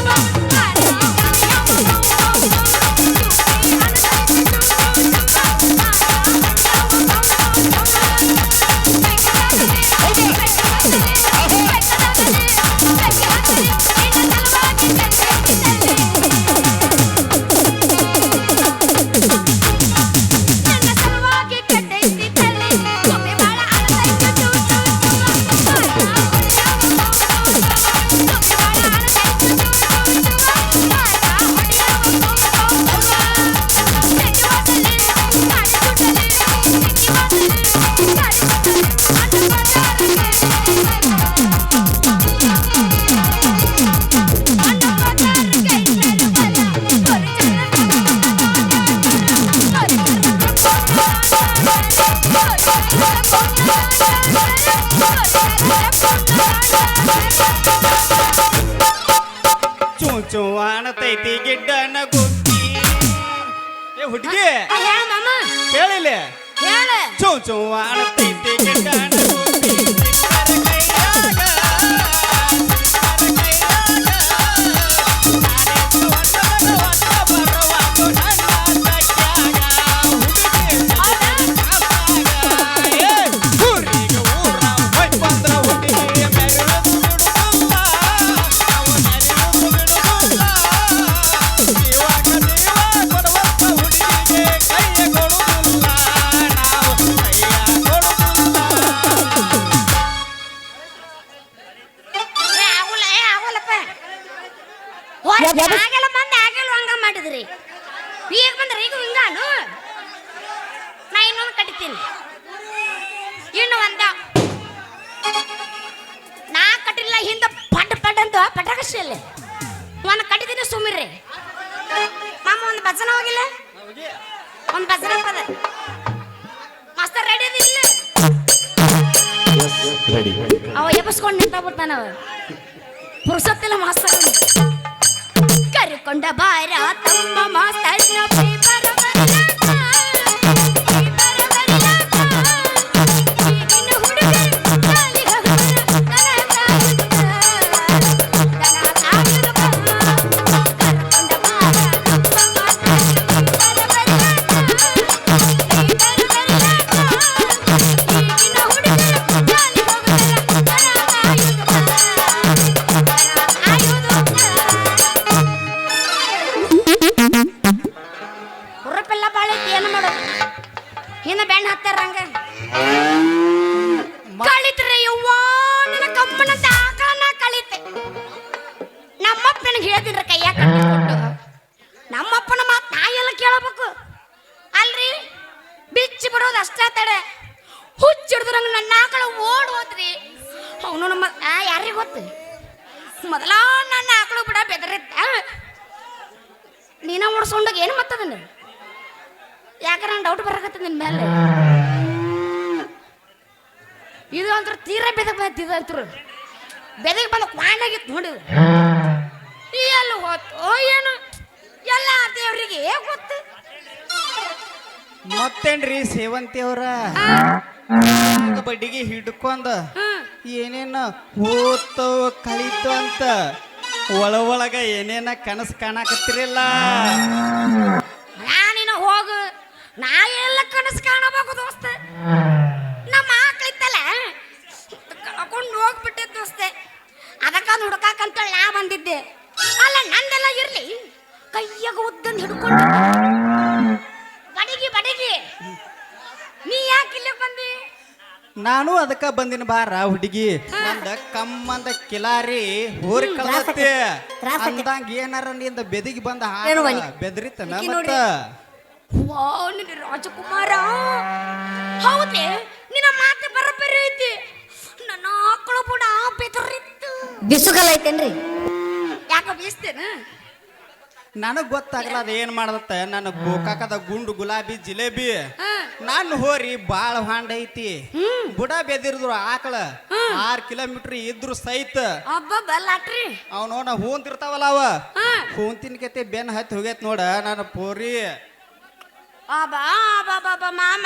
ಚೂಚುವಾಣತೈತಿ ಗಿಡ್ಡನ ಗುಕ್ಕಿ ಏ ಹುಡುಗಿ ಮಾಮ ಕೇಳಿಲ್ಲ ಹೇಳ ಚೂಚುವಾಣತೈತಿ ಗಿಡ್ಡನ ಗುಕ್ಕಿ ಆಗೆಲ್ಲ ಬಂದ ಆಗೆಲ್ಲ ಹಂಗ ಮಾಡಿದ್ರಿ ಈಗ ಬಂದ್ರೆ ಈಗ ಹಿಂಗಾನು ನಾ ಇನ್ನೊಂದು ಕಟ್ತೀನಿ ಇನ್ನು ಒಂದ ನಾ ಕಟ್ಟಿಲ್ಲ ಹಿಂದ ಪಡ್ ಪಡ್ ಅಂತ ಪಟಾಕಶಲ್ಲಿ ಒಂದು ಕಟ್ಟಿದ್ದೀನಿ ಸುಮ್ಮಿರ್ರಿ ಮಾಮ ಒಂದು ಭಜನ ಹೋಗಿಲ್ಲ ಒಂದು ಭಜನ ಪದ ಮಾಸ್ತರ್ ರೆಡಿ ಅದಿಲ್ಲ ರೆಡಿ ಅವ ಎಬ್ಬಿಸ್ಕೊಂಡು ನಿಂತ ಬಿಡ್ತಾನ ಅವ ಪುರುಸತ್ತಿಲ್ಲ ಮಾಸ್ತರ್ ಕರ್ಕೊಂಡ ಬಾರ ತಮ್ಮ ಮಾಸ್ತರ್ನ ಪೇಪರ್ ಹುರುಪೆಲ್ಲ ಬಾಳೈತಿ ಏನು ಮಾಡೋದು ಇನ್ನು ಬೆಣ್ಣ ಹತ್ತಾರಂಗ ಕಳಿತ್ರೆ ಯವ್ವಾ ನನ್ನ ಕಮ್ಮನಂತ ಆಕಳನ್ನ ಕಳಿತೆ ನಮ್ಮಪ್ಪ ನನಗೆ ಹೇಳ್ತಿದ್ರ ಕೈಯಾಗ ಕಟ್ಟಿಕೊಂಡು ನಮ್ಮಪ್ಪನ ಮಾತು ನಾಯೆಲ್ಲ ಕೇಳಬೇಕು ಅಲ್ರಿ ಬಿಚ್ಚಿ ಬಿಡೋದು ಅಷ್ಟೇ ತಡೆ ಹುಚ್ಚಿಡ್ದ್ರಂಗ ನನ್ನ ಆಕಳ ಓಡ್ ಹೋದ್ರಿ ಅವನು ನಮ್ಮ ಯಾರಿಗೆ ಗೊತ್ತು ಮೊದಲ ನನ್ನ ಆಕಳು ಬಿಡ ಬೆದರಿದ್ದ ನೀನ ಓಡಿಸ್ಕೊಂಡಾಗ ಏನು ಮತ್ತದನ್ನ ಯಾಕೆ ನಾನು ಡೌಟ್ ಬರಕತ್ತ ನಿನ್ನ ಮೇಲೆ ಇದು ಅಂತರ ತೀರಾ ಬೆದಕ್ ಬಂದಿದ್ರು ಬೆದಕ್ ಬಂದ ಕ್ವಾಣಾಗಿತ್ತು ನೋಡಿ ಎಲ್ಲಿ ಹೋತು ಏನು ಎಲ್ಲ ದೇವ್ರಿಗೆ ಗೊತ್ತು ಮತ್ತೇನ್ರಿ ಸೇವಂತಿ ಅವ್ರ ಬಡ್ಡಿಗೆ ಹಿಡ್ಕೊಂಡ ಏನೇನ ಹೋತು ಕಳೀತು ಅಂತ ಒಳಗ ಏನೇನ ಕನಸು ಕಾಣಕತ್ತಿರಲ್ಲ ನಾನಿನ ಹೋಗು ನಾ ಎಲ್ಲ ಕನಸು ಕಾಣಬೇಕು ದೋಸ್ತ ನಮ್ಮ ಆಕಳಿತ್ತಲ್ಲ ಕಳ್ಕೊಂಡು ಹೋಗ್ಬಿಟ್ಟಿದ್ದ ದೋಸ್ತೆ ಅದಕ್ಕ ಹುಡುಕಾಕಂತೇಳಿ ನಾ ಬಂದಿದ್ದೆ ಅಲ್ಲ ನಂದೆಲ್ಲ ಇರ್ಲಿ ಕೈಯಾಗ ಉದ್ದಂದು ಹಿಡ್ಕೊಂಡು ಬಡಗಿ ನೀ ಯಾಕೆ ಇಲ್ಲಿ ಬಂದಿ ನಾನು ಅದಕ್ಕ ಬಂದಿನ ಬಾರ ಹುಡುಗಿ ನಂದ ಕಮ್ಮಂದ ಕಿಲಾರಿ ಹೋರಿ ಕಳತ್ತೆ ಅಂದಂಗ ಏನಾರ ನಿಂದ ಬೆದಿಗೆ ಬಂದ ಬೆದರಿತನ ಮತ್ತ ವಾ ನಿನ್ನ ರಾಜಕುಮಾರ ಹೌದೇ ನಿನ್ನ ಮಾತು ಬರಬರಿ ಐತಿ ನನ್ನ ಆಕಳು ಬುಡ ಬೆದರಿತ್ತು ಬಿಸುಗಲ್ ಐತೇನ್ರಿ ಯಾಕ ಬೀಸ್ತೇನ ನನಗ್ ಗೊತ್ತಾಗಲ್ಲ ಅದ ಏನ್ ಮಾಡದತ್ತ ನನ್ನ ಗೋಕಾಕದ ಗುಂಡು ಗುಲಾಬಿ ಜಿಲೇಬಿ ನಾನು ಹೋರಿ ಬಾಳ ಹಾಂಡ ಐತಿ ಬುಡ ಬೆದಿರಿದ್ರು ಆಕಳ 6 ಕಿಲೋಮೀಟರ್ ಇದ್ರು ಸಹಿತ ಲಾಟ್ರಿ ಅವ್ ನೋಡ ಹೂಂತಿರ್ತಾವಲ್ಲ ಅವ ಹೂಂತಿನ ಕತೆ ಬೆನ್ ಹತ್ತಿ ಹೋಗೈತ್ ನೋಡ ನನ್ನ ಪೋರಿ ಮಾಮ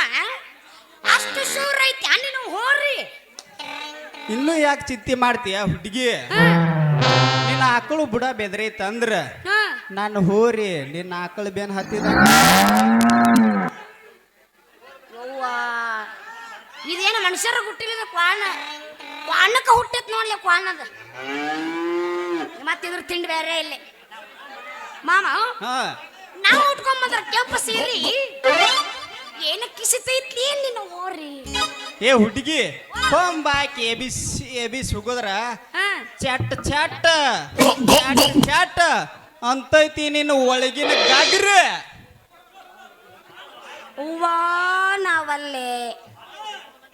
ಅಷ್ಟು ಶೂರ್ ಐತಿ ನೀನು ಹೋರಿ ಇನ್ನೂ ಯಾಕೆ ಚಿಂತೆ ಮಾಡ್ತೀಯ ಹುಡುಗಿ ನಿನ್ನ ಆಕಳು ಬುಡ ಬೆದರೈತ ಅಂದ್ರ ನಾನು ಹೋರಿ ನಿನ್ನ ಆಕಳು ಬೆನ್ ಹತ್ತಿದ ಇದೇನು ಮನುಷ್ಯರ ಹುಟ್ಟಿಲಿದ ಕ್ವಾಣಕ್ಕ ಹುಟ್ಟತ್ ನೋಡ್ಲಿ ಕ್ವಾಣದ ಮತ್ತಿದ್ರ ತಿಂಡಿ ಬೇರೆ ಇಲ್ಲಿ ಮಾಮ ನಾವು ಉಟ್ಕೊಂಬಂದ್ರ ಕೆಂಪು ಸೀರಿ ಏನ ಕಿಸಿತೈತಿ ನಿನ್ನ ಹೋರಿ ಏ ಹುಡುಗಿ ಕೊಂಬಾಕಿ ಎಬಿ ಸುಗದ್ರ ಚಟ್ ಚಟ್ ಚಟ್ ಅಂತೈತಿ ನಿನ್ನ ಒಳಗಿನ ಗಾಗ್ರ ಹೂವಾ ನಾವಲ್ಲೇ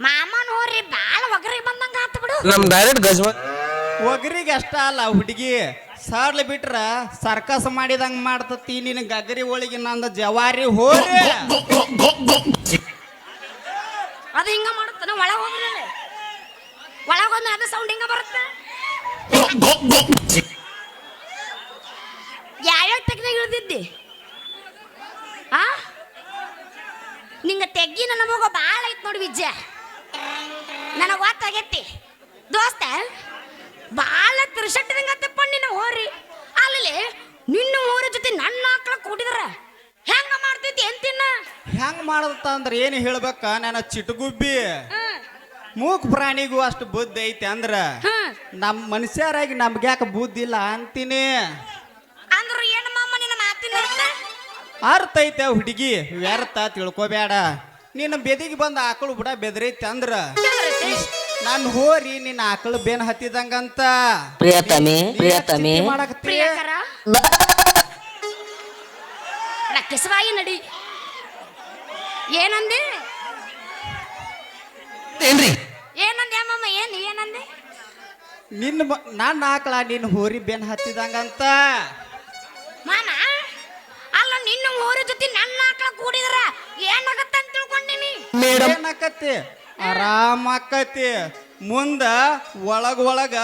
ಮಾಮನ ಹೋರಿ ಬಾಳ ಒಗರಿ ಬಂದಂಗ ಆತ ಬಿಡು ನಮ್ ಡೈರೆಕ್ಟ್ ಗಜ್ವ ಒಗರಿಗೆ ಅಷ್ಟ ಅಲ್ಲ ಹುಡುಗಿ ಸಾರ್ಲಿ ಬಿಟ್ರ ಸರ್ಕಸ್ ಮಾಡಿದಂಗ ಮಾಡ್ತತಿ ನಿನ್ನ ಗಗರಿ ಒಳಗೆ ನಂದ ಜವಾರಿ ಹೋರಿ ಅದು ಹಿಂಗ ಮಾಡುತ್ತಾನ ಒಳಗೋದ್ರೆ ಅದು ಸೌಂಡ್ ಹಿಂಗ ಬರುತ್ತೆ ಯಾವ್ಯಾವ ತೆಗ್ದಾಗ ಇಳ್ದಿದ್ದಿ ನಿಂಗ ತೆಗ್ಗಿ ನನ್ನ ಮಗ ಬಾಳ ಐತ್ ನೋಡಿ ವಿಜ್ಜ ನನಗ ಗೊತ್ತಾಗೈತಿ ದೋಸ್ತ ಬಾಳ ತಿರ್ಸಟ್ಟಿದಂಗ ತಪ್ಪಣ್ಣಿನ ಹೋರಿ ಅಲ್ಲಿ ನಿನ್ನ ಹೋರಿ ಜೊತೆ ನನ್ನ ಆಕಳ ಕೂಡಿದ್ರ ಹೆಂಗ ಮಾಡ್ತೈತಿ ಎಂತಿನ್ನ ಹೆಂಗ್ ಮಾಡತ್ತ ಅಂದ್ರ ಏನು ಹೇಳ್ಬೇಕ ನನ್ನ ಚಿಟಗುಬ್ಬಿ ಮೂಕ್ ಪ್ರಾಣಿಗೂ ಅಷ್ಟು ಬುದ್ಧಿ ಐತಿ ಅಂದ್ರ ನಮ್ ಮನುಷ್ಯರಾಗಿ ನಮ್ಗೆ ಯಾಕೆ ಬುದ್ಧಿ ಇಲ್ಲ ಅಂತೀನಿ ಅಂದ್ರ ಏನು ಮಾಮ ನಿನ್ನ ಮಾತಿನ ಅರ್ಥ ಐತೆ ಹುಡುಗಿ ವ್ಯರ್ಥ ತಿಳ್ಕೊಬೇಡ ನಿನ್ನ ಬೆದಿಗೆ ಬಂದ ಆಕಳು ಬುಡ ಬೆದರೈತಿ ಅಂದ್ರ ನಾನು ಹೋರಿ ನಿನ್ನ ಆಕಳು ಬೇನ್ ಹತ್ತಿದಂಗಂತ ಪ್ರಿಯತಮೆ ಪ್ರಿಯಕರ ಕೆಸವಾಯಿ ನಡಿ ಏನಂದೆ ಏನಂದೆ ಅಮ್ಮಮ್ಮ ಏನಂದೆ ನಿನ್ನ ನನ್ನ ಆಕಳ ನಿನ್ನ ಹೋರಿ ಬೇನ್ ಹತ್ತಿದಂಗಂತ ಮಾಮ ಅಲ್ಲ ನಿನ್ನ ಹೋರಿ ಜೊತೆ ನನ್ನ ಆಕಳ ಕೂಡಿದ್ರ ಏನಾಗತ್ತ ಅಂತ ತಿಳ್ಕೊಂಡಿನಿ ಏನಾಕತಿ ಆರಾಮ ಆಕತಿ ಮುಂದ ಒಳಗ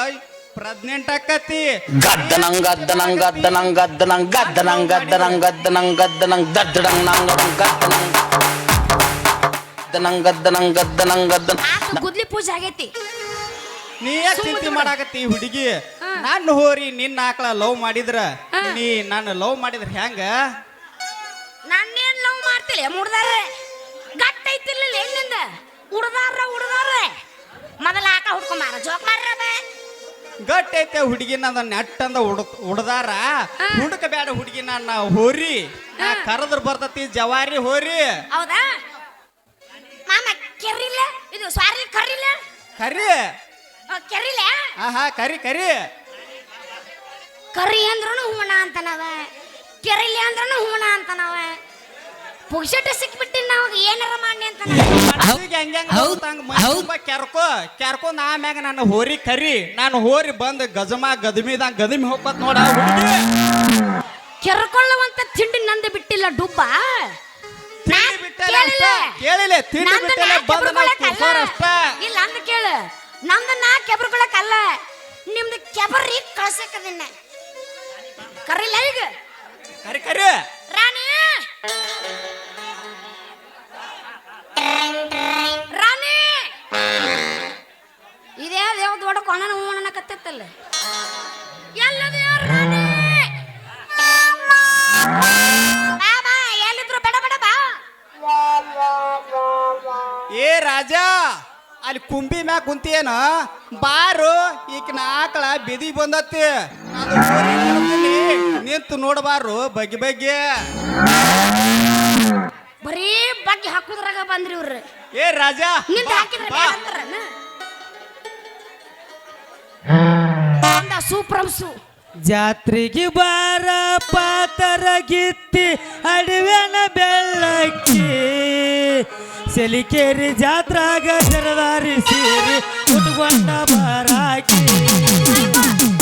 ಪ್ರೆಗ್ನೆಂಟ್ ಆಕತಿ. ಗದ್ದನಂಗ್ ಗದ್ದನಂಗ್ ಗದ್ದನಂಗ್ ಗದ್ದನಂಗ್ ಗದ್ದನಂಗ್ ಗದ್ದನಂಗ್ ಗದ್ದನಂಗ್ ಗದ್ದನಂಗ್ ದಡ್ಡಡಂಗ್ ನಂಗ್ ಗದ್ದನಂಗ್ ಗದ್ದನಂಗ್ ಗದ್ದನಂಗ್ ಗದ್ದನಂಗ್ ಗದ್ದನ ಗುದ್ಲಿ ಪೂಜೆ ಆಗೈತಿ. ನೀ ಯಾಕೆ ಚಿಂತೆ ಮಾಡಾಕತ್ತಿ ಹುಡುಗಿ? ನಾನು ಹೋರಿ ನಿನ್ನ ಆಕಳ ಲವ್ ಮಾಡಿದ್ರ ನೀ ನಾನು ಲವ್ ಮಾಡಿದ್ರ ಹೆಂಗ? ನನ್ನೇನ್ ಲವ್ ಮಾಡ್ತಿಲ್ಲ ಮುಡ್ದಾರ ಗಟ್ಟ ಐತಿಲ್ಲ ಎಲ್ಲಿಂದ ಉಡ್ದಾರ ಮೊದಲ ಆಕ ಹುಡ್ಕೊಂಬಾರ ಜೋಕ್ ಮಾಡ್ರ ಗಟ್ಟಿ ಐತೆ ಹುಡುಗಿ ನನ್ನ ನೆಟ್ ಅಂದ ಉಡ್ದಾರ ಹುಡುಕ ಬೇಡ ಹುಡುಗಿ ನನ್ನ ಹೋರಿ ನಾ ಕರೆದ್ರ ಬರ್ತತಿ ಜವಾರಿ ಹೋರಿ. ಹೌದಾ ಮಾಮ ಕೆರಿಲ್ಲ ಇದು ಸ್ವಾರಿ ಕರಿಲ್ಲ ಕರಿ ಕೆರಿಲ್ಲ ಆಹಾ ಕರಿ ಕರಿ ಕರಿ ಅಂದ್ರೂ ಹೂಣ ಅಂತನವ ಕೆರಿಲಿ ಅಂದ್ರೂ ಹೂಣ ಅಂತನವ ಪುಕ್ಷಟ ಸಿಕ್ಬಿಟ್ಟಿನ ನಾವು ಏನಾರ ಮಾಡಿ ಅಂತ ಕೆರ್ಕೊಂಡ್ ಆಮ್ಯಾಗ ನಾನು ಹೋರಿ ಕರಿ ನಾನು ಹೋರಿ ಬಂದ್ ಗದಮಿದಂಗ ಗದಮಿ ಹೋಗ್ಬತ್ ನೋಡ ಕೆರ್ಕೊಳ್ಳುವಂತ ತಿಂಡಿ ನಂದು ಬಿಟ್ಟಿಲ್ಲ ಡುಬ್ಬ ಕೇಳಿಲ್ಲ ತಿಂಡಿ ಬಿಟ್ಟಿಲ್ಲ ಬಂದ ಅಷ್ಟ ಇಲ್ಲ ಅಂದ ಕೇಳು ನಮ್ದು ನಾ ಕೆಬರ್ಕೊಳಕಲ್ಲ ನಿಮ್ದು ಕೆಬರಿ ಕಳ್ಸಕದಿನ್ನ ಕರಿಲ್ಲ ಈಗ ಕರಿ ಕರಿ ರಾಣಿ ರಾಣಿ ಇದೇ ದೇವ ದೊಡ್ಡ ಕೊಣನ ಹೂವಣ್ಣ ಕತ್ತಲ್ಲ ಎಲ್ಲದ ರಾಣಿ ಬಾ ಎಲ್ಲಿದ್ರು ಬೇಡ ಬೇಡ ಬಾ ಏ ರಾಜ ಅಲ್ಲಿ ಕುಂಬಿ ಮ್ಯಾಗ ಕುಂತಿಯೇನ ಬಾರು ಈಕಿನ ಆಕಳ ಬೆದಿ ಬಂದತಿ ನಿಂತು ನೋಡಬಾರು ಬಗ್ಗೆ ಬಗ್ಗೆ ಬರೀ ಬಗ್ಗೆ ಹಾಕುದ್ರಾಗ ಬಂದ್ರಿ ಇವ್ರು. ಏ ರಾಜ ನಿಂತ ಹಾಕಿದ್ರೆ ಸೂಪ್ರಂಸು ಜಾತ್ರೆಗೆ ಬಾರ ಪಾತರ ಗಿತ್ತಿ ಅಡವ್ಯಾನ ಬೆಳ್ಳಕ್ಕಿ ಸೆಲಿಕೇರಿ ಜಾತ್ರಾಗ ಜರದಾರಿ ಸೇರಿ ಉಟ್ಕೊಂಡ ಬಾರಾಕಿ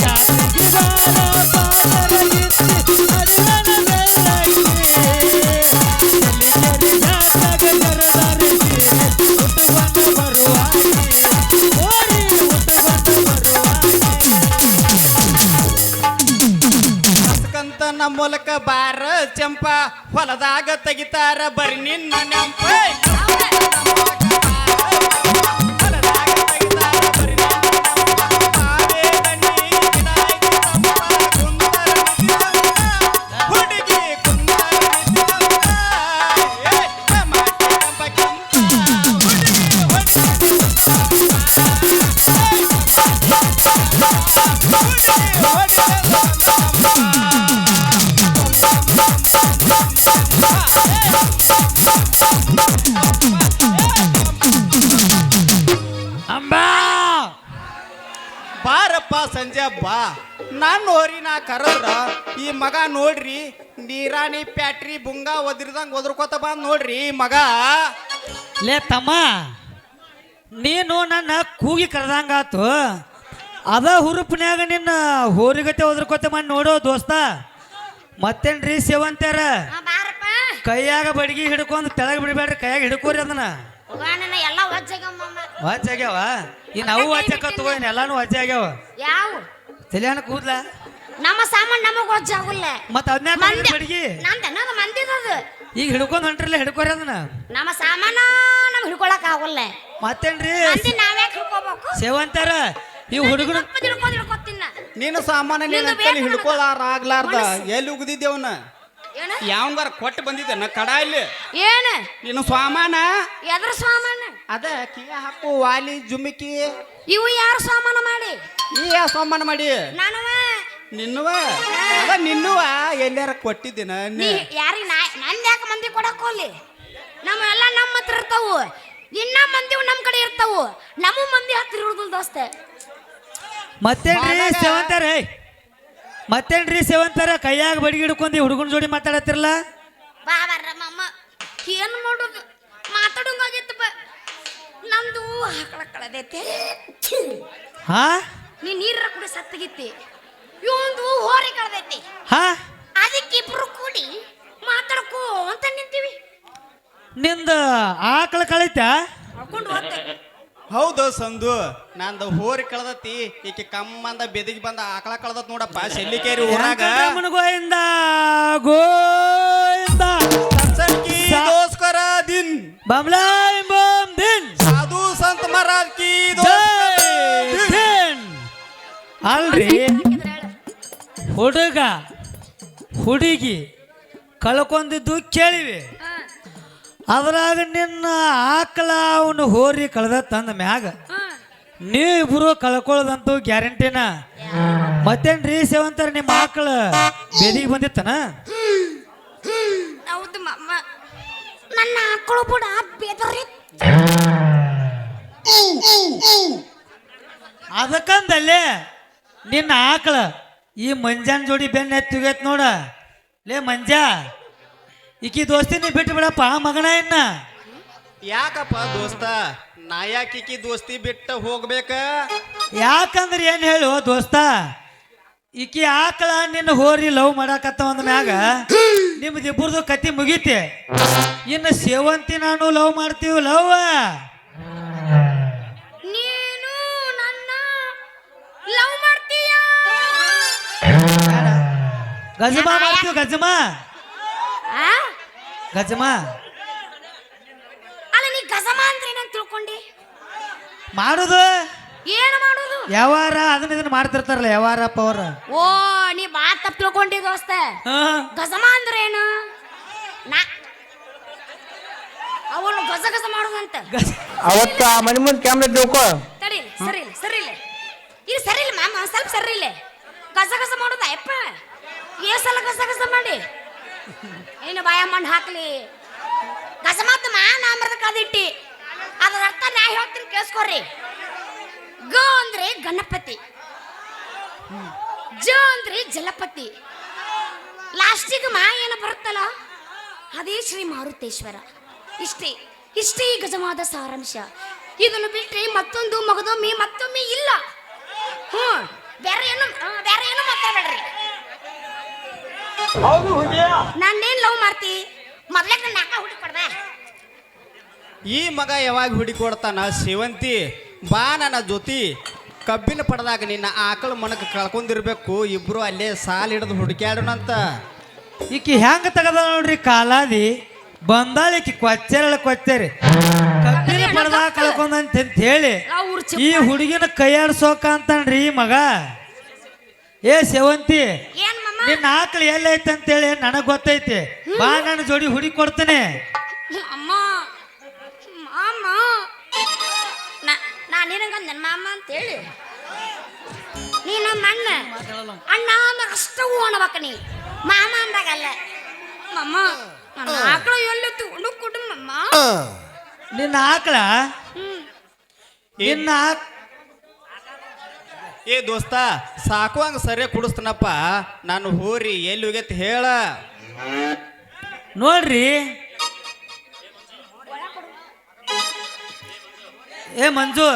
ಜಾತ್ರೆಗೆ ಬಾರ ಪಾತರ ಗಿತ್ತಿ ಅಡವ್ಯಾನ ಬೆಳ್ಳಕ್ಕಿ ಸೆಲಿಕೇರಿ ಜಾತ್ರಾಗ ಜರದಾರಿ ಸೇರಿ ಉಟ್ಕೊಂಡ ಬರುವಾಕಿ ಓರಿ ಉಟ್ಕೊಂಡ ಬರುವಾಕಿ ಅಂತ ನಮ್ಮ ಮೂಲಕ ಬಾರ ಚಂಪ ಹೊಲದಾಗ ತೆಗಿತಾರ ಬರಿ ನಿನ್ನ ನೆಂಪ ಬಾರಪ್ಪ ಸಂಜೆ ಬಾ ನಾನು ಹೋರಿ ನಾ ಕರದ್ರ ಈ ಮಗ ನೋಡ್ರಿ ನೀರಾಣಿ ಪ್ಯಾಟ್ರಿ ಬುಂಗ ಒದ್ರಿದಂಗ ಒದ್ರಕೋತ ಬಂದ್ ನೋಡ್ರಿ ಈ ಮಗ ಲೇ ತಮ್ಮ ನೀನು ನನ್ನ ಕೂಗಿ ಕರೆದಂಗಾತು ಅದ ಹುರುಪಿನ್ಯಾಗ ನಿನ್ನ ಹೋರಿಗತೆ ಒದ್ರಕೋತ ಮಾಡಿ ನೋಡೋ ದೋಸ್ತ ಮತ್ತೇನ್ರಿ ಸೇವಂತ್ಯಾರ ಬಾರಪ್ಪ ಕೈಯಾಗ ಬಡಗಿ ಹಿಡ್ಕೊಂಡು ತೆಳಗ ಬಿಡಬೇಡ್ರಿ ಕೈಯಾಗ ಹಿಡ್ಕೋರಿ ಅದನ್ನ ಎಲ್ಲ ಒಜ್ಜಗಮ್ಮ ವಾಚ್ ಆಗ್ಯಾವ ಈ ನಾವು ವಾಚ್ ಹಾಕತ್ವ ಎಲ್ಲಾನು ವಾಚ್ ಆಗ್ಯಾವ ಯಾವ ತಲೆಯಾನ ಕೂದ್ಲ ನಮ್ಮ ಸಾಮಾನ್ ನಮಗ್ ಒಜ್ಜಾಗುಲ್ಲ ಮತ್ತ ಅದನ್ನ ಬಡಗಿ ನಂದ ಮಂದಿದದು ಈಗ ಹಿಡ್ಕೊಂಡ್ ಹೊಂಟ್ರಲ್ಲ ಹಿಡ್ಕೋರಿ ಅದನ್ನ ನಮ್ಮ ಸಾಮಾನ ನಮ್ ಹಿಡ್ಕೊಳಕ್ ಆಗುಲ್ಲ ಮತ್ತೇನ್ರಿ ಮಂದಿ ನಾವ್ಯಾಕೆ ಹಿಡ್ಕೋಬೇಕು ಸೇವಂತಾರ ಈ ಹುಡುಗನ ಹಿಡ್ಕೊತೀನಿ ನೀನು ಸಾಮಾನ್ಯ ಹಿಡ್ಕೊಳಾರ ಆಗ್ಲಾರ್ದ ಎಲ್ಲಿ ಉಗ್ದಿದ್ದೇವನ ಯಾವಂಗಾರ ಕೊಟ್ಟು ಬಂದಿದ್ದೆ ನಾ ಕಡ ಇಲ್ಲಿ ಏನ ನೀನು ಸಾಮಾನ ಎದ್ರ ಸಾಮಾನ ಅದ ಕಿಯ ಹಾಕು ವಾಲಿ ಜುಮ್ಮಿಕಿ ಇವು ಯಾರು ಸಾಮಾನ ಮಾಡಿ ನೀ ಯಾವ ಸಾಮಾನ ಮಾಡಿ ನಾನು ನಿನ್ನುವ ಅದ ನಿನ್ನುವ ಎಲ್ಲಾರ ಕೊಟ್ಟಿದ್ದೀನ ಯಾರಿಗೆ ನಂದ್ ಯಾಕೆ ಮಂದಿ ಕೊಡಕ್ ಹೋಗ್ಲಿ ನಮ್ಮ ಎಲ್ಲ ನಮ್ಮ ಹತ್ರ ಇರ್ತಾವು ಇನ್ನ ಮಂದಿ ನಮ್ ಕಡೆ ಇರ್ತಾವು ನಮ್ಮ ಮಂದಿ ಹತ್ರ ಇರುದಿಲ್ಲ ದೋಸ್ತ ಮತ್ತೇನ್ರಿ ಸೇವಂತಾರ ಕೈಯಾಗ ಬಡಿಗೆ ಹಿಡ್ಕೊಂಡು ಹುಡುಗನ ಜೋಡಿ ಮಾತಾಡತ್ತಿರಲ್ಲ ಬಾ ಬರ್ರ ಮಮ್ಮ ಏನ್ ಮಾಡೋದು ಮಾತಾಡೋಂಗಾಗಿತ್ತು ನಮ್ದು ಆಕಳ ಕಳದೈತೆ ಹಾ ನೀ ನೀರ ಕುಡಿ ಸತ್ತಗಿತ್ತಿ ಇವಂದು ಹೋರಿ ಕಳದೈತಿ ಹಾ ಅದಕ್ಕೆ ಇಬ್ರು ಕೂಡಿ ಮಾತಾಡ್ಕೋ ಅಂತ ನಿಂತೀವಿ ನಿಂದ ಆಕಳ ಕಳೀತ ಹಾಕೊಂಡು ಹೋಗ್ತೆ ಹೌದು ಸಂದು ನಂದು ಹೋರಿ ಕಳ್ದತಿ ಈಕೆ ಕಮ್ಮಂದ ಬೆದಿಗೆ ಬಂದ ಆಕಳ ಕಳ್ದತ್ ನೋಡಪ್ಪ ಶೆಲ್ಲಿಕೇರಿ ಊರಾಗ ವೆಂಕಟರಮಣ ಗೋವಿಂದ ಗೋವಿಂದ ಸತ್ಸಂಗಿ ದೋಸ್ಕರ ದಿನ್ ಬಮ್ಲಾಯ್ ಬಮ್ ದಿನ್ ಸಾಧು ಸಂತ ಮಹಾರಾಜ್ ಕಿ ಜೈ ದಿನ್. ಅಲ್ರಿ ಹುಡುಗ ಹುಡುಗಿ ಕಳ್ಕೊಂಡಿದ್ದು ಕೇಳಿವಿ, ಅದ್ರಾಗ ನಿನ್ನ ಆಕಳ ಅವನು ಹೋರಿ ಕಳೆದ ತಂದ ಮ್ಯಾಗ ನೀವಿಬ್ರು ಕಳ್ಕೊಳ್ಳೋದಂತೂ ಗ್ಯಾರಂಟಿನ. ಮತ್ತೇನ್ರಿ ಸೇವಂತಾರ ನಿಮ್ಮ ಆಕಳ ಬೇದಿಗೆ ಬಂದಿತ್ತನ? ಹೌದು ಮಮ್ಮ, ನನ್ನ ಆಕಳು ಬುಡ ಬೇದರಿ. ಅದಕ್ಕಂದಲ್ಲೇ ನಿನ್ನ ಆಕಳ ಈ ಮಂಜಾನ್ ಜೋಡಿ ಬೆನ್ನ ಎತ್ತಿಗೈತ್ ನೋಡ. ಲೇ ಮಂಜ, ಈಕಿ ದೋಸ್ತಿನಿ ಬಿಟ್ಟು ಬಿಡಪ್ಪ ಮಗನ. ಇನ್ನ ಯಾಕಪ್ಪ ದೋಸ್ತ ನಾ ಯಾಕಿಕಿ ದೋಸ್ತಿ ಬಿಟ್ಟ ಹೋಗ್ಬೇಕ? ಯಾಕಂದ್ರೆ ಏನ್ ಹೇಳು ದೋಸ್ತ, ಈಕಿ ಆಕಳ ನಿನ್ನ ಹೋರಿ ಲವ್ ಮಾಡಾಕತ್ತ ಒಂದ್ ಮ್ಯಾಗ ನಿಮ್ದಿಬ್ಬರದು ಕತಿ ಮುಗೀತಿ. ಇನ್ನು ಸೇವಂತಿ ನಾನು ಲವ್ ಮಾಡ್ತೀವಿ ಲವ್. ನೀನು ನನ್ನ ಲವ್ ಮಾಡ್ತೀಯ? ಗಜಮಾ ಮಾಡ್ತೀವಿ ಗಜಮಾ ಆ? ಗಜಮಾ ಅಲ್ಲ ನೀ ಗಜಮ ಅಂದ್ರೆ ಏನಂತ ತಿಳ್ಕೊಂಡಿ? ಮಾಡುದು ಏನು ಮಾಡೋದು? ಯಾವಾರ ಅದನ್ನ ಇದನ್ನ ಮಾಡ್ತಿರ್ತಾರಲ್ಲ ಯಾವಾರ ಪವರ್. ಓ, ನೀ ಬಾ ತಪ್ಪು ತಿಳ್ಕೊಂಡಿ ದೋಸ್ತ. ಗಜಮ ಅಂದ್ರೆ ಏನು? ನಾ ಅವಳು ಗಜ ಗಜ ಮಾಡೋದಂತ. ಅವತ್ತ ಮನೆ ಮುಂದೆ ಕ್ಯಾಮ್ರಾ ತಿಳ್ಕೊ. ತಡಿ, ಸರಿ ಇಲ್ಲ, ಸರಿ ಇಲ್ಲ, ಇದು ಸರಿ ಇಲ್ಲ ಮಾಮ, ಸ್ವಲ್ಪ ಸರಿ ಇಲ್ಲ. ಗಜ ಗಜ ಮಾಡೋದ ಅಪ್ಪ, ಸಲ ಗಜ ಗಜ ಮಾಡಿ ಏನು ಬಾಯ ಮಣ್ಣು ಹಾಕ್ಲಿ. ಗಜ ಮಾತು ನಾಮರದ ಕದಿಟ್ಟಿ, ಅದ್ರ ಅರ್ಥ ನಾ ಹೇಳ್ತೀನಿ ಕೇಳಿಸ್ಕೊಡ್ರಿ. ಗ ಅಂದ್ರೆ ಗಣಪತಿ, ಜ ಅಂದ್ರೆ ಜಲಪತಿ, ಲಾಸ್ಟಿಗೆ ಮಾ ಏನು ಬರುತ್ತಲ್ಲ ಅದೇ ಶ್ರೀ ಮಾರುತೇಶ್ವರ. ಇಷ್ಟೇ ಇಷ್ಟೇ ಈ ಗಜಮಾದ ಸಾರಾಂಶ. ಇದನ್ನು ಬಿಟ್ಟರೆ ಮತ್ತೊಂದು ಮಗದೊಮ್ಮೆ ಮತ್ತೊಮ್ಮೆ ಇಲ್ಲ. ಬೇರೆ ಏನು ಮಾತಾಡಬೇಡ್ರಿ. ನಾನೇನ್ ಲವ್ ಮಾಡ್ತಿ? ಮೊದ್ಲೇ ನನ್ನ ಅಕ್ಕ ಹುಡುಕಿ ಕೊಡ್ದೆ. ಈ ಮಗ ಯಾವಾಗ ಹುಡುಕೊಡ್ತಾನ? ಸೇವಂತಿ ಬಾ ನನ್ನ ಜೊತೆ. ಕಬ್ಬಿನ ಪಡೆದಾಗ ನಿನ್ನ ಆಕಳ ಮನಕ ಕಳ್ಕೊಂಡಿರ್ಬೇಕು. ಇಬ್ರು ಅಲ್ಲೇ ಸಾಲ ಹಿಡಿದು ಹುಡುಕ್ಯಾಡೋಣಂತ. ಈಕಿ ಹೆಂಗ ತಗದ ನೋಡ್ರಿ ಕಾಲಾದಿ ಬಂದಾಳಿಕಿ ಕೊಚ್ಚೇರಿ ಕಬ್ಬಿನ ಪಡೆದಾಗ ಕಳ್ಕೊಂಡಂತ ಹೇಳಿ ಈ ಹುಡುಗಿನ ಕೈಯಾಡ್ಸೋಕ ಅಂತನ್ರಿ ಈ ಮಗ. ಏ ಸೇವಂತಿ, ಏನ್ ಮಮ್ಮ? ನಿನ್ನ ಆಕಳ ಎಲ್ಲೈತೆ ಅಂತೇಳಿ ನನಗ್ ಗೊತ್ತೈತಿ. ಬಾ ನನ್ನ ಜೋಡಿ ಹುಡುಗಿ ಕೊಡ್ತೇನೆ. ಅಮ್ಮ ಮಾಮ, ನಾ ನಿನಗ ನನ್ನ ಮಾಮ ಅಂತೇಳಿ ನೀ ನಮ್ಮ ಅಣ್ಣ. ಅಣ್ಣ ಅಂದ್ರೆ ಅಷ್ಟವು ಅಣಬೇಕ ನೀ, ಮಾಮ ಅಂದಾಗಲ್ಲ. ಮಮ್ಮ ನನ್ನ ಆಕಳು ಎಲ್ಲ ತಗೊಂಡು ಕೊಡು ಮಮ್ಮ. ನಿನ್ನ ಆಕಳ ನಿನ್ನ ಏ ದೋಸ್ತ, ಸಾಕುವಂಗ ಸರಿಯಾಗಿ ಕುಡಿಸ್ತಾನಪ್ಪ. ನಾನು ಹೋರಿ ಎಲ್ಲಿ ಹೋಗೈತಿ ಹೇಳ. ನೋಡ್ರಿ ಏ ಮಂಜು,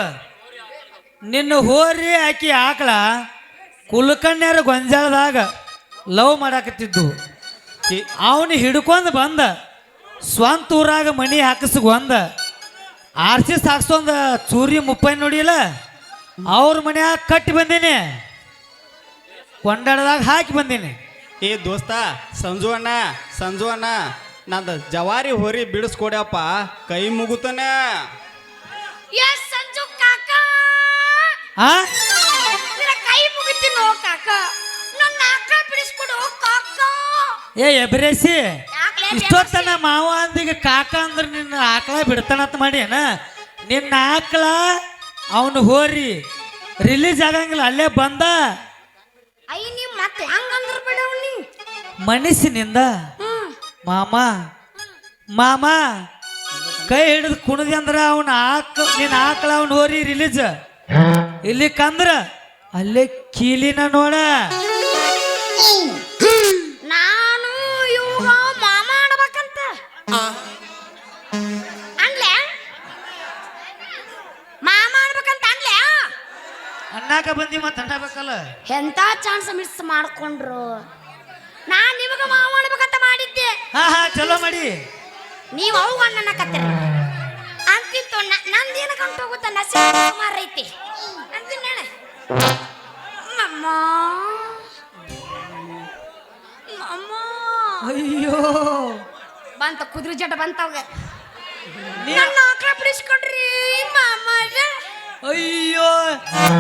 ನಿನ್ನ ಹೋರಿ ಆಕಿ ಆಕಳ ಕುಲ್ಕನ್ಯಾರ ಗೊಂಜಾಳದಾಗ ಲವ್ ಮಾಡಾಕತ್ತಿದ್ದು. ಅವನು ಹಿಡ್ಕೊಂಡು ಬಂದ ಸ್ವಂತ ಊರಾಗ ಮಣಿ ಹಾಕಿಸ್ಕೊಂದ ಆರ್ಸಿ ಸಾಕ್ಸೊಂದ ಚೂರಿ ಮುಪ್ಪೈ ನೋಡಿಲ್ಲ ಅವ್ರ ಮನ್ಯಾಗ ಕಟ್ಟಿ ಬಂದೀನಿ, ಕೊಂಡಾಡದಾಗ ಹಾಕಿ ಬಂದೀನಿ. ಏ ದೋಸ್ತ ಸಂಜು ಅಣ್ಣ ನಂದು ಜವಾರಿ ಹೋರಿ ಬಿಡಿಸ್ಕೊಡ್ಯಪ್ಪ, ಕೈ ಮುಗುತ್ತಾನ. ಎಸ್ ಸಂಜು ಕಾಕ, ಆ ಕೈ ಮುಗಿತೀನೋ ಕಾಕ, ನನ್ನ ಆಕಳ ಬಿಡಿಸ್ಕೊಡು ಕಾಕ. ಏ ಎಬ್ರೇಸಿ, ಇಷ್ಟೊತ್ತನ ಮಾವ ಅಂದಿಗೆ ಕಾಕ ಅಂದ್ರೆ ನಿನ್ನ ಆಕಳ ಬಿಡ್ತಾನಂತ ಮಾಡಿ ಏನ? ನಿನ್ನ ಆಕಳ ಅವನು ಹೋರಿ ರಿಲೀಸ್ ಆಗಂಗಿಲ್ಲ, ಅಲ್ಲೇ ಬಂದ ಐ ನೀವು ಮತ್ತೆ ಹಂಗಂದ್ರ ಬಿಡವ್ನಿ ಮನಸ್ಸಿನಿಂದ ಮಾಮ ಮಾಮ ಕೈ ಹಿಡಿದು ಕುಣದಿ ಅಂದ್ರ ಅವನ ನಿನ್ನ ಆಕಳ ಅವನು ಹೋರಿ ರಿಲೀಸ್ ಇಲ್ಲಿ ಕಂದ್ರ ಅಲ್ಲೇ ಕೀಲಿನ ನೋಡ. ನಾನು ಇವಾಗ ಮಾಮ ಆಡ್ಬೇಕಂತ ಅನ್ಲೆ, ಮಾಮ ಆಡ್ಬೇಕಂತ ಅನ್ಲೆ. ಅಣ್ಣಾಕ ಬಂದಿ ಮತ್ತೆ ಅನ್ನಬೇಕಲ್ಲ. ಎಂತ ಚಾನ್ಸ್ ಮಿಸ್ ಮಾಡ್ಕೊಂಡ್ರು. ನಾನ್ ನಿಮಗ ಮಾವ ಆಡ್ಬೇಕಂತ ಮಾಡಿದ್ದೆ. ಹಾ ಚಲೋ ಮಾಡಿ. ನೀವು ಅವು ಅಣ್ಣನ ಕತ್ತೀರಿ ಅಂತಿತ್ತು. ನಂದೇನ ಕಂಡು ಹೋಗುತ್ತ ನಸಿ ಸುಮಾರು ಐತಿ ಅಂತೀನಿ ಅಮ್ಮ ಅಮ್ಮ ಅಯ್ಯೋ ಬಂತ ಕುದುರೆ ಜಟ ಬಂತವಾಗ ನನ್ನ ಆಕಳ ಬಿಡಿಸ್ಕೊಡ್ರಿ ಮಾಮಾಜ ಅಯ್ಯೋ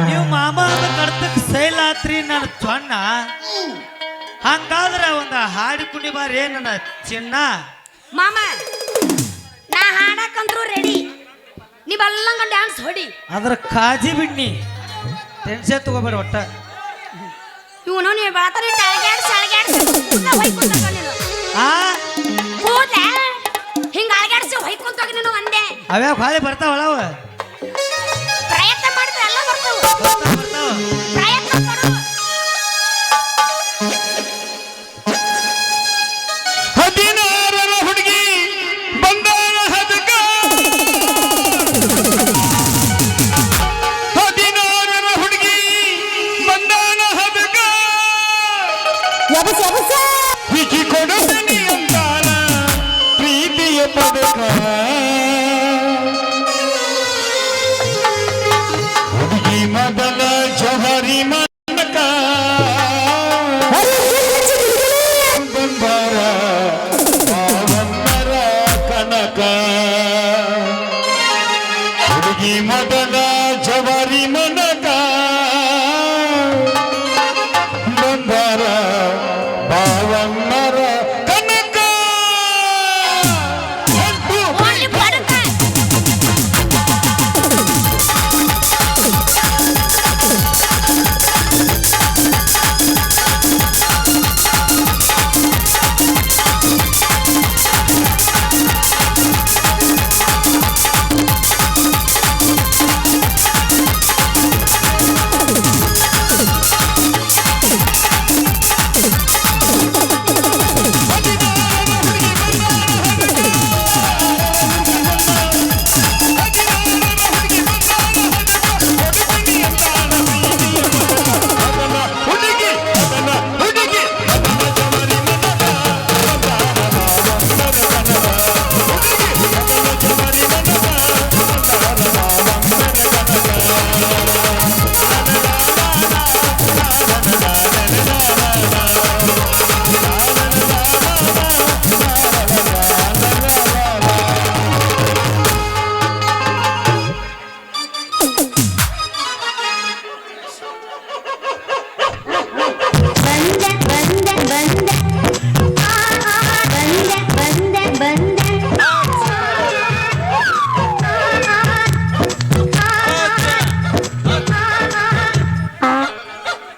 ನೀವು ಮಾಮ ಅಂತ ಕಡ್ತಕ್ ಸೈಲ್ ಆತ್ರಿ ನನ್ನ ಚೊಣ್ಣ ಹಂಗಾದ್ರೆ ಒಂದು ಹಾಡಿ ಕುಣಿ ಬಾರಿ ನನ್ನ ಚಿನ್ನ ಮಾಮ ನಾ ಹಾಡಕಂದ್ರು ರೆಡಿ ನೀವೆಲ್ಲಂಗ ಡ್ಯಾನ್ಸ್ ಹೊಡಿ ಅದ್ರ ಕಾಜಿ ಬಿಡ್ನಿ ಟೆನ್ಷನ್ ತಗೋಬೇಡ ಒಟ್ಟ ಇವನು ನೀವು ಬಾತಾನೆ ಅಳಗ್ಯಾಡ್ಸಿ ಆ ಕೂದೆ ಹಿಂಗ ಅಳಗ್ಯಾಡ್ಸಿ ಹೊಯ್ಕೊಂತೋಗಿ ನೀನು ಒಂದೇ ಅವ್ಯಾವ ಹಾಳೆ ಬರ್ತಾವಳವ ಪ್ರಯತ್ನ ಮಾಡಿದ್ರೆ ಎಲ್ಲ ಬರ್ತಾವ ಪ್ರಯತ್ನ ಮಾಡು ಹದಿನಾರರ ಹುಡುಗಿ ಬಂದಾಳ ಹದಕ 16 ಹುಡುಗಿ ಬಂದಾಳ ಹದಕ ಹಿಕ್ಕಿ ಕೊಡುತ್ತೀನಿ ಅಂತಾಳ ಪ್ರೀತಿಯ ಪದಕ ಹುಡುಗಿ ಮೊದಲ ಜವರಿ ಮನಕ ಬಂಗಾರ ಪಾವನ್ನರ ಕನಕ ಹುಡುಗಿ ಮೊದಲ ಜವರಿ ಮನಕ ಬಂಗಾರ ಪಾವನ್ನರ ಕನಕ ಓನ್ಲಿ ಬಡಕ ಹುಡುಗಿ ಅದನ ಹುಡುಗಿ ಅದನ ಜವರಿ ಮನಕ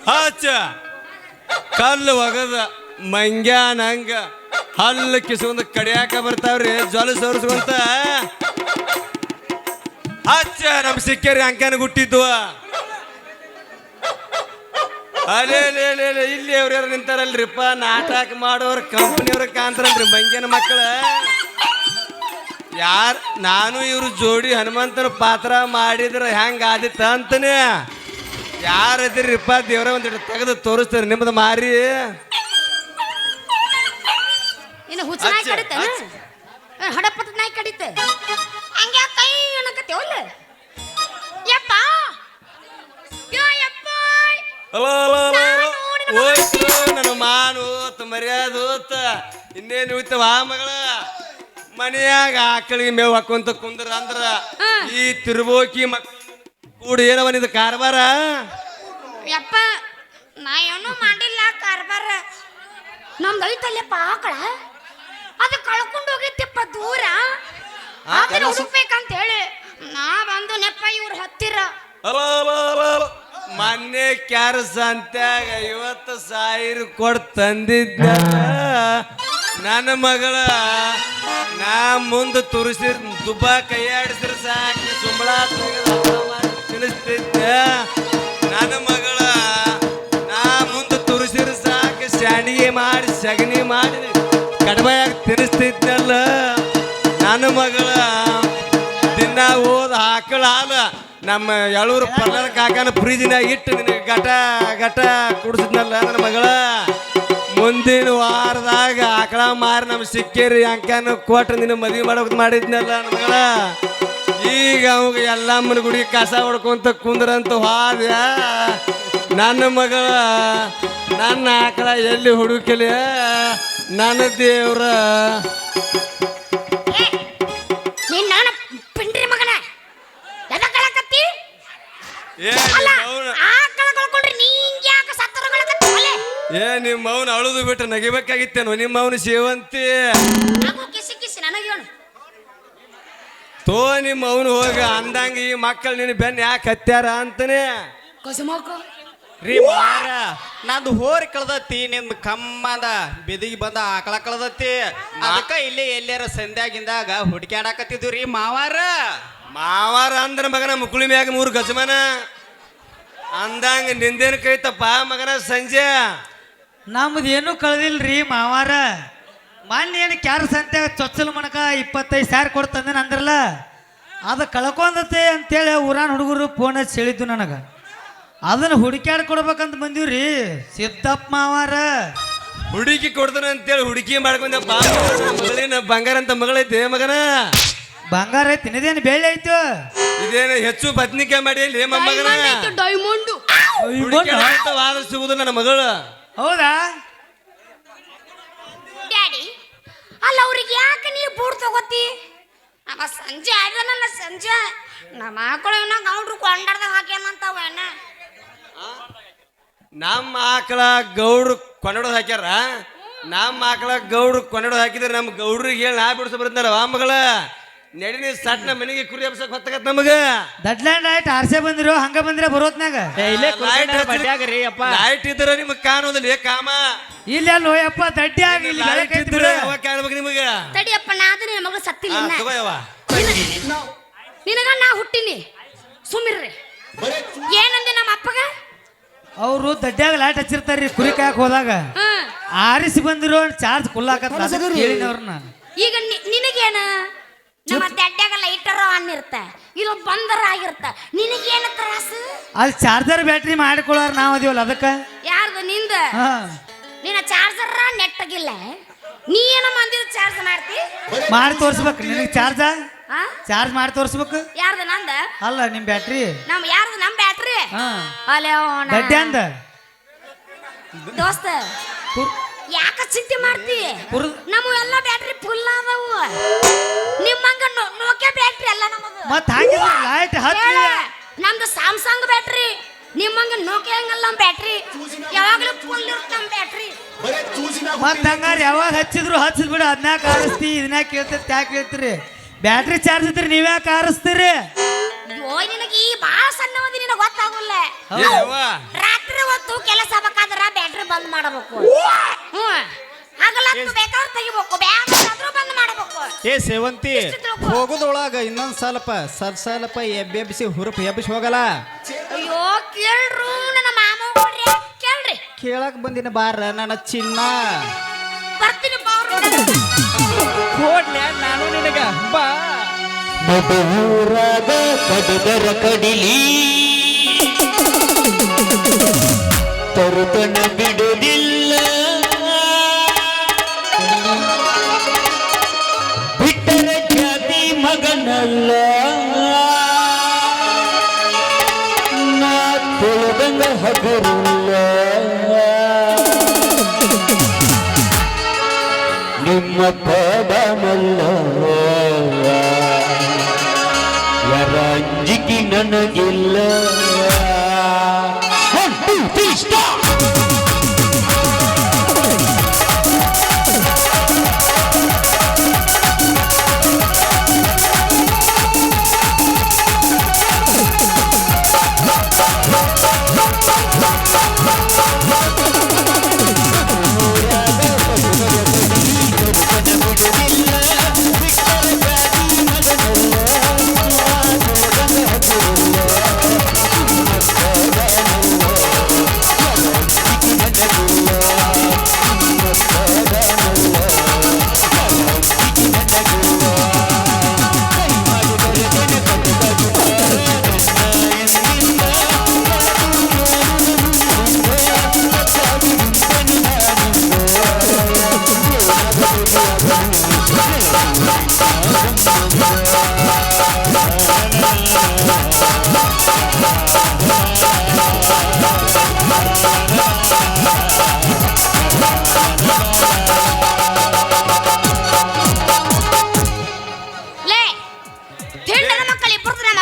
ಹಚ್ಚ ಕಲ್ಲು ಒಗದ ಮಂಗ್ಯಾನ ಹಂಗ ಹಲ್ಲು ಕಿಸ್ಕೊಂಡ್ ಕಡಿಯಾಕ ಬರ್ತಾವ್ರಿ ಜೊಲ ಸೋರ್ಸ್ಕೊಂತ ಹಚ್ಚ ನಮ್ ಸಿಕ್ಕೇರಿ ಅಂಕ್ಯಾನ ಗುಟ್ಟಿದ್ವ ಅಲೇ ಇಲ್ಲಿ ಅವ್ರ ಯಾರು ನಿಂತಾರಲ್ರಿಪ್ಪ ನಾಟಕ ಮಾಡೋರ್ ಕಂಪ್ನಿಯವ್ರ ಕಾಂತಾರಲ್ರಿ ಮಂಗ್ಯಾನ ಮಕ್ಕಳ ಯಾರ್ ನಾನು ಇವ್ರ ಜೋಡಿ ಹನುಮಂತನ ಪಾತ್ರ ಮಾಡಿದ್ರ ಹೆಂಗ ಆದಿತ್ತ ಅಂತಾನೆ ಯಾರದಿರಿಪ್ಪ ದೇವ್ರ ಒಂದಿಟ್ಟು ತೆಗೆದು ತೋರಿಸ್ತಾರೆ ನಿಮ್ಮದು ಮಾರಿ ಇನ್ನು ಹುಚ್ಚ ನಾಯಿ ಕಡಿತ ಹಡಪದ ನಾಯಿ ಕಡಿತ ಹಂಗೆ ಕೈ ಅನ್ನಕತ್ತೆ ಒಲ್ಲ ಯಪ್ಪ ಯಪ್ಪ ಹೋಯ್ತು ನನ್ನ ಮಾನು ಮರ್ಯಾದ ಹೋತ ಇನ್ನೇನು ಹೋಯ್ತವ ಮಗಳ ಮನೆಯಾಗ ಆಕಳಿಗೆ ಮೇವು ಹಾಕೊಂತ ಕುಂದ್ರ ಅಂದ್ರ ಈ ತಿರುಬೋಕಿ ಮಕ್ಕಳು ಕೂಡ ಏನವ ನಿಂದ ಕಾರ್ಬಾರ ಯಪ್ಪ ನಾ ಏನೂ ಮಾಡಿಲ್ಲ ಕಾರ್ಬಾರ ನಮ್ದು ಐತಲ್ಲಪ್ಪ ಆಕಳ ಅದು ಕಳ್ಕೊಂಡು ಹೋಗಿತ್ತಪ್ಪ ದೂರ ಅದನ್ನ ಹುಡುಕ್ಬೇಕಂತ ಹೇಳಿ ನಾ ಬಂದು ನೆಪ್ಪ ಇವ್ರ ಹತ್ತಿರ ಮೊನ್ನೆ ಕ್ಯಾರಸ್ ಅಂತ್ಯಾಗ 50,000 ಕೊಟ್ಟು ತಂದಿದ್ದ ನನ್ನ ಮಗಳ ನಾ ಮುಂದೆ ತುರಿಸಿರ್ ದುಬ್ಬ ಕೈಯಾಡಿಸಿರ್ ಸಾಕಿ ಸುಂಬಳ ತಿಳಿಸ್ತಿದ್ದೆ ನನ್ನ ಮಗಳ ನಾ ಮುಂದೆ ತುರಿಸಿರ್ ಸಾಕಿ ಸ್ಯಾಂಡಿಗೆ ಮಾಡಿ ಸಗಣಿ ಮಾಡಿ ಕಡಬಾಯಾಗಿ ತಿನ್ನಿಸ್ತಿದ್ನಲ್ಲ ನನ್ನ ಮಗಳ ದಿನ ಓದ್ ಆಕಳ ಹಾಲ ನಮ್ಮ ಎಳೂರು ಪಲ್ಲರ ಕಾಕನ ಫ್ರಿಜ್ನಾಗ ಇಟ್ಟು ನಿನಗೆ ಗಟ ಕುಡಿಸಿದ್ನಲ್ಲ ನನ್ನ ಮಗಳ ಮುಂದಿನ ವಾರದಾಗ ಆಕಳ ಮಾರಿ ನಮ್ಮ ಸಿಕ್ಕೇರಿ ಅಂಕನ ಕೊಟ್ಟು ನಿನ್ನ ಮದುವೆ ಮಾಡೋಕೆ ಮಾಡಿದ್ನಲ್ಲ ನನ್ನ ಮಗಳ ಈಗ ಅವಾಗ ಎಲ್ಲಮ್ಮನ ಗುಡಿ ಕಸ ಹೊಡ್ಕೊಂತ ಕುಂದ್ರಂತ ಹಾದ್ಯ ನನ್ನ ಮಗಳ ನನ್ನ ಆಕಳ ಎಲ್ಲಿ ಹುಡುಕಲಿ ನನ್ನ ದೇವ್ರ ನೀನ್ ನನ್ನ ಪಿಂಡ್ರಿ ಮಗನ ಎದಕ್ಕಳಕತ್ತಿ ಏ ಅಲ್ಲ ಮೌನ ಆಕಳ ಕಳ್ಕೊಂಡ್ರಿ ನೀ ಯಾಕೆ ಸತ್ತರಗಳಕತ್ತಿ ಒಲೆ ಏ ನಿಮ್ಮ ಮೌನ ಅಳುದು ಬಿಟ್ಟು ನಗಿಬೇಕಾಗಿತ್ತೇನೋ ನಿಮ್ಮ ಮೌನ ಸೇವಂತಿ ಆಗು ಕಿಸಿ ಕಿಸಿ ನನಗೆ ಹೇಳು ತೋ ನಿಮ್ಮ ಅವನು ಹೋಗ ಅಂದಂಗ ಈ ಮಕ್ಕಳು ನಿನ್ನ ಬೆನ್ನ ಯಾಕೆ ಹತ್ಯಾರ ಅಂತಾನೆ ಕಸಮಕ ರೀ ಮಾರ ನಂದು ಹೋರಿ ಕಳ್ದತಿ ನಿಂದು ಕಮ್ಮದ ಬೆದಿಗೆ ಬಂದ ಆಕಳ ಕಳ್ದತಿ ಅದಕ್ಕ ಇಲ್ಲಿ ಎಲ್ಲಾರ ಸಂಧ್ಯಾಗಿಂದಾಗ ಹುಡುಕ್ಯಾಡಕತ್ತಿದ್ವಿ ರೀ ಮಾವಾರ ಮಾವಾರ ಅಂದ್ರ ಮಗನ ಮುಕುಳಿ ಮ್ಯಾಗ 3 ಗಜಮನ ಅಂದಂಗ ನಿಂದೇನು ಕೈತಪ್ಪ ಮಗನ ಸಂಜೆ ನಮ್ದು ಏನು ಕಳ್ದಿಲ್ರಿ ಮಾವಾರ ಮೊನ್ನೆ ಏನು ಕ್ಯಾರ ಸಂತೆ ಚೊಚ್ಚಲು ಮನಕ 25,000 ಕೊಡ್ತಂದೆ ಅಂದ್ರಲ್ಲ ಅದು ಕಳ್ಕೊಂಡತೆ ಅಂತೇಳಿ ಊರಾನ ಹುಡುಗರು ಫೋನ್ ಹಚ್ಚಿ ಹೇಳಿದ್ದು ನನಗೆ ಅದನ್ನು ಹುಡುಕ್ಯಾಡ್ ಕೊಡ್ಬೇಕಂತ ಬಂದೀವ್ರಿ ಸಿದ್ದಪ್ಪ ಮಾವಾರ ಹುಡುಕಿ ಕೊಡ್ತಾನ ಅಂತೇಳಿ ಹುಡುಕಿ ಮಾಡ್ಕೊಂಡ ಮಗಳಿನ ಬಂಗಾರ ಅಂತ ಮಗಳೈತೆ ಮಗನ ಬಂಗಾರ ಐತಿ ಇದೇನು ಬೆಳ್ಳಿ ಆಯ್ತು ಇದೇನು ಹೆಚ್ಚು ಬದ್ನಿಕಾಯಿ ಮಾಡಿ ಇಲ್ಲಿ ಮಗನ ಡೈಮಂಡು ವಾದ ಸಿಗುದು ನನ್ನ ಮಗಳು ಹೌದಾ ಡ್ಯಾಡಿ ಅಲ್ಲ ಅವ್ರಿಗೆ ಯಾಕೆ ನೀವು ಬೂಟ್ ತಗೋತಿ ನಮ್ಮ ಸಂಜೆ ಆಯ್ದನಲ್ಲ ಸಂಜೆ ನಮ್ಮ ಮಕ್ಕಳು ಇನ್ನ ಗೌಡ್ರು ಕೊಂಡಾಡ್ದಾಗ ಹಾಕ್ಯಾನಂತಾವ ಏನ ನಮ್ಮ ಆಕಳ ಗೌಡ್ರು ಕೊಂಡೋದು ಹಾಕ್ಯಾರ ನಮ್ಮ ಆಕಳ ಗೌಡ್ರು ಕೊಂಡೋದು ಹಾಕಿದ್ರೆ ನಮ್ಮ ಗೌಡ್ರಿಗೆ ಹೇಳಿ ನಾ ಬಿಡಿಸ ಬರ್ತಾರ ಆ ಮಗಳ ನಡಿನಿ ಸಟ್ನ ಮನೆಗೆ ಕುರಿ ಹಬ್ಸಕ್ ಹೊತ್ತಾಗತ್ ನಮಗ ದಡ್ಲ್ಯಾಂಡ್ ಆಯ್ತು ಆರ್ಸೆ ಬಂದಿರೋ ಹಂಗ ಬಂದ್ರೆ ಬರೋತ್ನಾಗ ಲೈಟ್ ಇದ್ರ ನಿಮಗ್ ಕಾಣೋದಿಲ್ಲ ಕಾಮ ಇಲ್ಲ ಅಲ್ಲೋಯಪ್ಪ ದಡ್ಡಿ ಆಗಿ ಇಲ್ಲಿ ಬೆಳಕ್ ಐತಿ ಬಿಡು. ಅವಾಗ ಕಾಣ್ಬೇಕು ನಿಮಗ ತಡಿಯಪ್ಪ ನಾ ಅದು ನಿನ್ನ ಮಗಳು ಸತ್ತಿಲ್ಲ ಇನ್ನ. ತಗೋಯವ್ವ ನಿನಗ ನಾ ಹುಟ್ಟಿನಿ ಸುಮ್ಮಿರ್ರಿ ಏನಂದೆ ನಮ್ಮ ಅಪ್ಪಗ ಅವರು ದಡ್ಡ್ಯಾಗ ಲೈಟ್ ಹಚ್ಚಿರ್ತಾರ್ರಿ ಕುರಿ ಕಾಯಕ್ ಹೋದಾಗ ಆರಿಸಿ ಬಂದಿರೋ ಚಾರ್ಜ್ ಕುಲ್ಲಾಕತ್ತ ಕೇಳಿನವ್ರನ್ನ ಈಗ ನಿನಗೇನ ನಮ್ಮ ದಡ್ಡ್ಯಾಗ ಲೈಟರ್ ಆನ್ ಇರ್ತ ಇಲ್ಲ ಬಂದರ ಆಗಿರ್ತ ನಿನಗೇನ ತ್ರಾಸು ಅಲ್ಲಿ ಚಾರ್ಜರ್ ಬ್ಯಾಟ್ರಿ ಮಾಡಿಕೊಳ್ಳಾರ ನಾವ್ ಅದೀವಲ್ಲ ಅದಕ್ಕ ಯಾರ್ದು ನಿಂದ ನಿನ್ನ ಚಾರ್ಜರ್ ನೆಟ್ಟಗಿಲ್ಲ ನೀ ಏನ ಮಂದಿರ ಚಾರ್ಜ್ ಮಾಡ್ತಿ ಮಾಡಿ ತೋರ್ಸ್ಬೇಕು ನಿನಗೆ ಚಾರ್ಜ್ ಮಾಡಿ ತೋರ್ಸ್ಬೇಕು ಯಾರ್ದು ನಂದ ಅಲ್ಲ ನಿಮ್ ಬ್ಯಾಟ್ರಿ ನಮ್ ಯಾರ್ದು ನಮ್ ಬ್ಯಾಟ್ರಿ ಅಲ್ಲೇ ದಡ್ಡಿ ಅಂದ ದೋಸ್ತ ಯಾಕ ಚಿಂತೆ ಮಾಡ್ತಿ ನಮ್ಮ ಎಲ್ಲ ಬ್ಯಾಟ್ರಿ ಫುಲ್ ಅದಾವು ನಿಮ್ಮಂಗ ನೋಕಿಯಾ ಬ್ಯಾಟ್ರಿ ಅಲ್ಲ ನಮ್ಮದು ಮತ್ ಹಾಕಿದ್ರ ಲೈಟ್ ಹತ್ತಿ ನಮ್ದು ಸ್ಯಾಮ್ಸಂಗ್ ಬ್ಯಾಟ್ರಿ ನಿಮ್ಮಂಗ ನೋಕಿಯಾ ಹಂಗಲ್ಲ ನಮ್ಮ ಬ್ಯಾಟ್ರಿ ಯಾವಾಗಲೂ ಫುಲ್ ಇರುತ್ತೆ ನಮ್ಮ ಬ್ಯಾಟ್ರಿ ಮತ್ ಹಂಗಾರ ಯಾವಾಗ ಹಚ್ಚಿದ್ರು ಹಚ್ಚಿದ್ ಬಿಡು ಅದನ್ನ ಕಾರಿಸ್ತಿ ಇದನ್ನ ಕೇಳ್ತಿರ್ ಯಾಕೆ ಕೇಳ್ತೀರಿ ಬ್ಯಾಟ್ರಿ ಚಾರ್ಜ್ ಇದ್ರೆ ನೀವ್ಯಾಕೆ ಕಾರಿಸ್ತೀರಿ ಅಯ್ಯೋ ನಿನಗೆ ಈ ಬಾಳ ಸಣ್ಣವದಿ ನಿನಗೆ ಗೊತ್ತಾಗಲ್ಲ ರಾತ್ರಿ ಹೊತ್ತು ಕೆಲಸ ಬೇಕಾದ್ರ ಬ್ಯಾಟ್ರಿ ಬಂದ್ ಮಾಡಬೇಕು ಹಗಲತ್ತು ಬೇಕಾದ್ರೆ ತೆಗಿಬೇಕು ಬ್ಯಾಟ್ರಿ ಬಂದ್ ಮಾಡಬೇಕು ಏ ಸೇವಂತಿ ಹೋಗೋದೊಳಗ ಇನ್ನೊಂದ್ ಸ್ವಲ್ಪ ಎಬ್ಬೆಬ್ಬಿಸಿ ಹುರುಪ್ ಎಬ್ಬಿಸಿ ಹೋಗಲ್ಲ ಅಯ್ಯೋ ಕೇಳ್ರು ನನ್ನ ಮಾಮ ಕೇಳ್ರಿ ಕೇಳಕ್ ಬಂದಿನ ಬಾರ ನನ್ನ ಚಿನ್ನ ಬರ್ತೀನಿ ಬಾರು ನಾನು ನಿನಗ ಬಾ ಮಧುರಾಗ ಕಡದರ ಕಡಿಲಿ ತರುತನ ಬಿಡುವುದಿಲ್ಲ ಬಿಟ್ಟರ ಜಾತಿ ಮಗನಲ್ಲ ನಾ ತೊಳೆದಂಗ ಹಗುರಿಲ್ಲ ನಿಮ್ಮ ಪದಮಲ್ಲ ಯಾರ ಅಂಜಿಕೆ ನನಗಿಲ್ಲ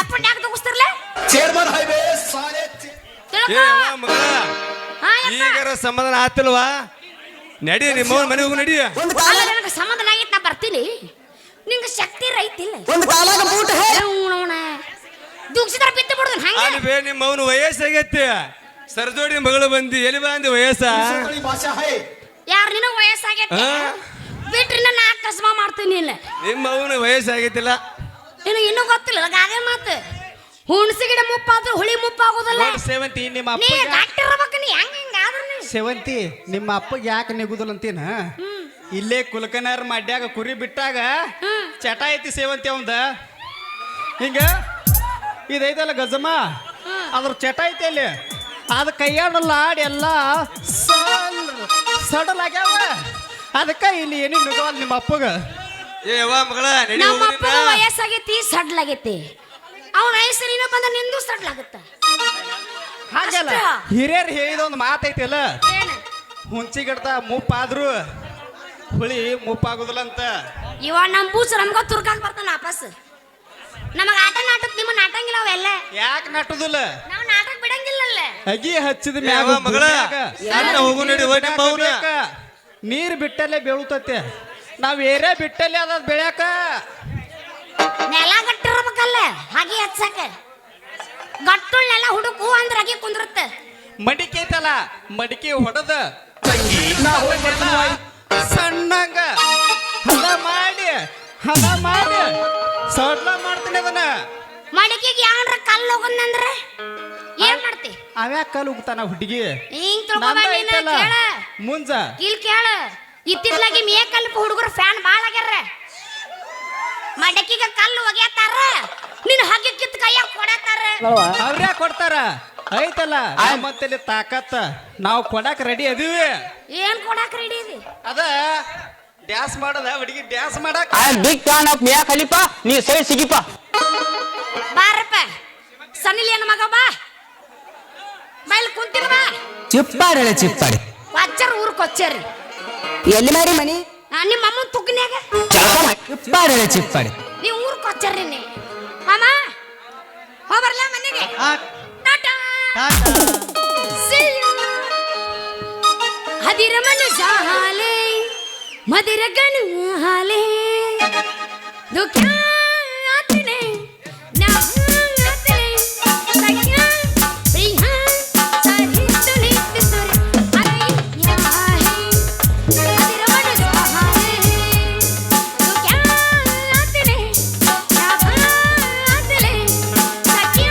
ಅಪ್ಪನ ಯಾಕೆ ತಗೋಸ್ತಿರ್ಲೆ ಏ ಅವ್ವ ಮಗಳ ಈಗಾರ ಸಮಾಧಾನ ಆತಿಲ್ವಾ? ನಡಿ ನಿಮ್ಮ ಮನೆ ಹೋಗು ನಡಿ. ನನಗೆ ಸಮಾಧಾನ ಆಗಿತ್ತು, ನಾ ಬರ್ತೀನಿ. ನಿಂಗೆ ಶಕ್ತಿ ರೈತಿಲ್ಲ ದುಗ್ಸಿದ್ರ ಬಿತ್ತು ಬಿಡುದು ಹಂಗೆ. ಅಲ್ಲಿ ಬೇ ನಿಮ್ಮ ಅವನು ವಯಸ್ಸಾಗೈತಿ. ಸರಜೋಡಿ ಮಗಳು ಬಂದಿ, ಎಲ್ಲಿ ಬಂದಿ ವಯಸ್ಸ? ಯಾರು ನಿನಗೆ ವಯಸ್ಸಾಗೈತೆ ಬಿಟ್ರಿ ನನ್ನ ಅಕಸ್ಮ ಮಾಡ್ತೀನಿ. ಇಲ್ಲ ನಿಮ್ಮ ಅವನು ವಯಸ್ಸಾಗೈತಿಲ್ಲ. ನಿನಗೆ ಇನ್ನೂ ಗೊತ್ತಿಲ್ಲ ಗಾದೆ ಮಾತು, ಹುಣಸಿ ಗಿಡ ಮುಪ್ಪಾದ್ರೂ ಹುಳಿ ಮುಪ್ಪಾಗೋದಲ್ಲ. ಸೇವಂತಿ ನಿಮ್ಮ ನೀ ಅಪ್ಪ ಡಾಕ್ಟರ್ ಇರ್ಬೇಕು, ನೀ ಹೆಂಗಾದ್ರೂ ನೀ ಸೇವಂತಿ ನಿಮ್ಮ ಅಪ್ಪಗೆ ಯಾಕೆ ನಿಗುದಿಲ್ಲ ಅಂತೀನ? ಇಲ್ಲೇ ಕುಲಕನರ್ ಮಾಡ್ಯಾಗ ಕುರಿ ಬಿಟ್ಟಾಗ ಚಟ ಐತಿ ಸೇವಂತಿ ಅವಂದ. ಹಿಂಗ ಇದೈತಲ್ಲ ಗಜಮ, ಅದ್ರ ಚಟ ಐತಿ ಅಲ್ಲಿ. ಅದ ಕೈಯಾಡಲ್ಲ ಆಡಿ ಎಲ್ಲ ಸಡಲ್ ಆಗ್ಯಾವ. ಅದಕ್ಕ ಇಲ್ಲಿ ಏನು ನುಗವಲ್ಲ ನಿಮ್ಮ ಅಪ್ಪಗ. ಏ ಅವ್ವ ಮಗಳ ನಡಿ ನಮ್ಮ ಹೋಗು ಅಪ್ಪನ ವಯಸ್ಸಾಗೈತಿ, ಸಡ್ಲಾಗೈತಿ. ಅವನ ವಯಸ್ಸಿನ ಬಂದ ನಿಂದು ಸಡ್ಲಾಗತ್ತ. ಹಾಗಲ್ಲ ಹಿರಿಯರು ಹೇಳಿದ ಒಂದು ಮಾತೈತಿಲ್ಲ, ಹುಂಚಿ ಗಿಡದ ಮುಪ್ಪಾದ್ರು ಹುಳಿ ಮುಪ್ಪಾಗುದಿಲ್ಲ ಅಂತ. ಇವ ನಮ್ಮ ಬೂಸ ನಮ್ಗ ತುರ್ಕಾಕ್ ಬರ್ತಾನ ವಾಪಸ್. ನಮಗ ಆಟ ನಾಟಕ್ ನಿಮ್ಮ ನಾಟಂಗಿಲ್ಲ ಅವೆಲ್ಲ. ಯಾಕೆ ನಟ್ಟುದಿಲ್ಲ? ನಾವು ನಾಟಕ ಬಿಡಂಗಿಲ್ಲಲ್ಲ. ಅಗಿ ಹಚ್ಚಿದ ಏ ಮ್ಯಾಗ ಅವ್ವ ಮಗಳ ಸಣ್ಣ ಹೋಗು ನಡಿ ಹೋಗಿ ನಿಮ್ಮ ಅವ್ನ. ನೀರ್ ಬಿಟ್ಟಲ್ಲೇ ಬೆಳುತ್ತತೆ, ನಾವ್ ಏರೇ ಬಿಟ್ಟಲ್ಲೇ ಅದ ಬೆಳ್ಯಾಕ. ನೆಲ ಗಟ್ಟಿರ್ಬೇಕಲ್ಲ ಹಾಗೆ ಹಚ್ಚಕ. ಗಟ್ಟುಳ್ನೆಲ್ಲ ಹುಡುಕು ಅಂದ್ರ ಹಾಗೆ ಕುಂದ್ರತ್ತ. ಮಡಿಕೆ ಐತಲ್ಲ, ಮಡಿಕೆ ಹೊಡೆದ ಸಣ್ಣಂಗ ಹದ ಮಾಡಿ ಸಡ್ಲ ಮಾಡ್ತೀನಿ ಅದನ್ನ. ಮಡಿಕೆಗೆ ಯಾವ್ರ ಕಲ್ಲು ಹೋಗಂದ್ರ ಏನ್ ಮಾಡ್ತಿ? ಅವ್ಯಾಕ ಕಲ್ ಉಗ್ತಾನ ಹುಡುಗಿ ಹಿಂಗ್ ತಿಳ್ಕೊಬೇಡ. ಮುಂಜ ಇಲ್ಲಿ ಕೇಳ, ಇತ್ತಿತ್ಲಾಗಿ ಮೇಕಲ್ಪ ಹುಡುಗರು ಫ್ಯಾನ್ ಬಾಳ ಆಗ್ಯಾರ. ಮಡಕಿಗೆ ಕಲ್ಲು ಒಗ್ಯಾತಾರ, ನಿನ್ನ ಹಾಗೆ ಕಿತ್ ಕೈಯಾಗ ಕೊಡತಾರ. ಅವ್ರ್ಯಾ ಕೊಡ್ತಾರ ಐತಲ್ಲ ನಮ್ಮಂತಲ್ಲಿ ತಾಕತ್ತ. ನಾವು ಕೊಡಾಕ ರೆಡಿ ಅದೀವಿ. ಏನ್ ಕೊಡಾಕ ರೆಡಿ ಇದೆ? ಅದ ಡ್ಯಾನ್ಸ್ ಮಾಡದ ಹುಡುಗಿ ಡ್ಯಾನ್ಸ್ ಮಾಡಕ್. I am big fan of Mia Khalifa. ನೀ ಸೈಡ್ ಸಿಗಿಪ್ಪ. ಬಾರಪ್ಪ ಸನಿಲ್ ಏನ ಮಗ ಬಾ ಬೈಲ್ ಕುಂತಿನ ಬಾ. ಚಿಪ್ಪಾಡಿ ಚಿಪ್ಪಾಡಿ ಕೊಚ್ಚರ್ ಊರ್ ಕೊಚ್ಚರಿ ಎಲ್ಲಿ ಮಾರಿ ಮನಿ? ನಿಮ್ಮ ಅಮ್ಮನ್ ತುಗ್ನ್ಯಾಗ ಚಿಪ್ಪಾಡಿ ಚಿಪ್ಪಾಡಿ ನೀ ಊರ್ ಕೊಚ್ಚರಿ. ನೀ ಅಮ್ಮ ಹೋಗ್ಬರ್ಲ ಮನೆಗೆ. Tata See you. ಹದಿರ ಮನುಷ್ಯ ಹಾಲೆ ಮದಿರ ಗಣು ಹಾಲೆ ದುಃಖ ಆತನೆ ನಾ ಆತನೆ ಸಖ್ಯ ಪ್ರಿಯ ಸಾರಿ ತುನಿ ತುರಿ ಅರೆ ಯಾ ಹೈ ಹದಿರ ಮನುಷ್ಯ ಹಾಲೆ ದುಃಖ ಆತನೆ ನಾ ಆತನೆ ಸಖ್ಯ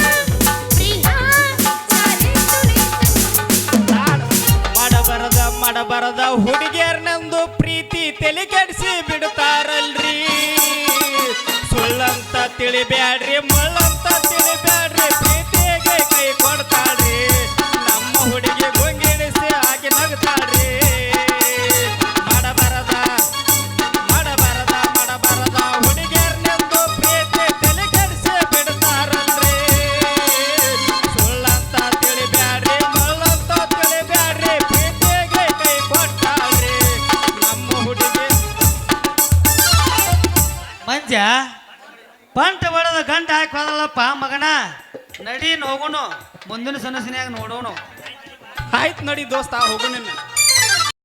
ಪ್ರಿಯ ಸಾರಿ ತುನಿ ಮಾಡಬರದ ಹುಡುಗಿಯರ್ನಂದು ಪ್ರೀತಿ ತಲೆ ಕೆಡಿಸಿ ಬಿಡ್ತಾರಲ್ರಿ. ಸುಳ್ಳಂತ ತಿಳಿಬ್ಯಾಡ್ರಿ, ಮಳ್ಳಂತ ತಿಳಿಬ್ಯಾಡ್ರಿ, ಪ್ರೀತಿಗೆ ಕೈ ಕೊಡ್ತಾಳ್ರಿ. ನಮ್ಮ ಹುಡುಗಿ ಗುಂಗಿಡಿಸಿ ಹಾಕಿ ನಗ್ತಾಳ್ರಿ. ಮಾಡಬರದ ಹುಡುಗಿಯರ್ನಂದು ಪ್ರೀತಿ ತಲೆ ಕೆಡಿಸಿ ಬಿಡ್ತಾರಲ್ರಿ. ಸುಳ್ಳಂತ ತಿಳಿಬ್ಯಾಡ್ರಿ, ಮಳ್ಳಂತ ತಿಳಿಬ್ಯಾಡ್ರಿ, ಪ್ರೀತಿಗೆ ಕೈ ಕೊಡ್ತಾಳ್ರಿ. ನಮ್ಮ ಹುಡುಗಿ ಮಂಜ ಬಂಟ ಬಡದ ಗಂಟ ಹಾಕಿ ಹೋದಲ್ಲಪ್ಪ ಮಗನ. ನಡಿ ಹೋಗೋಣ, ಮುಂದಿನ ಸನಸನ್ಯಾಗ ನೋಡೋಣ. ಆಯ್ತು ನೋಡಿ ದೋಸ್ತ ಹೋಗು ನಿನ್ನ.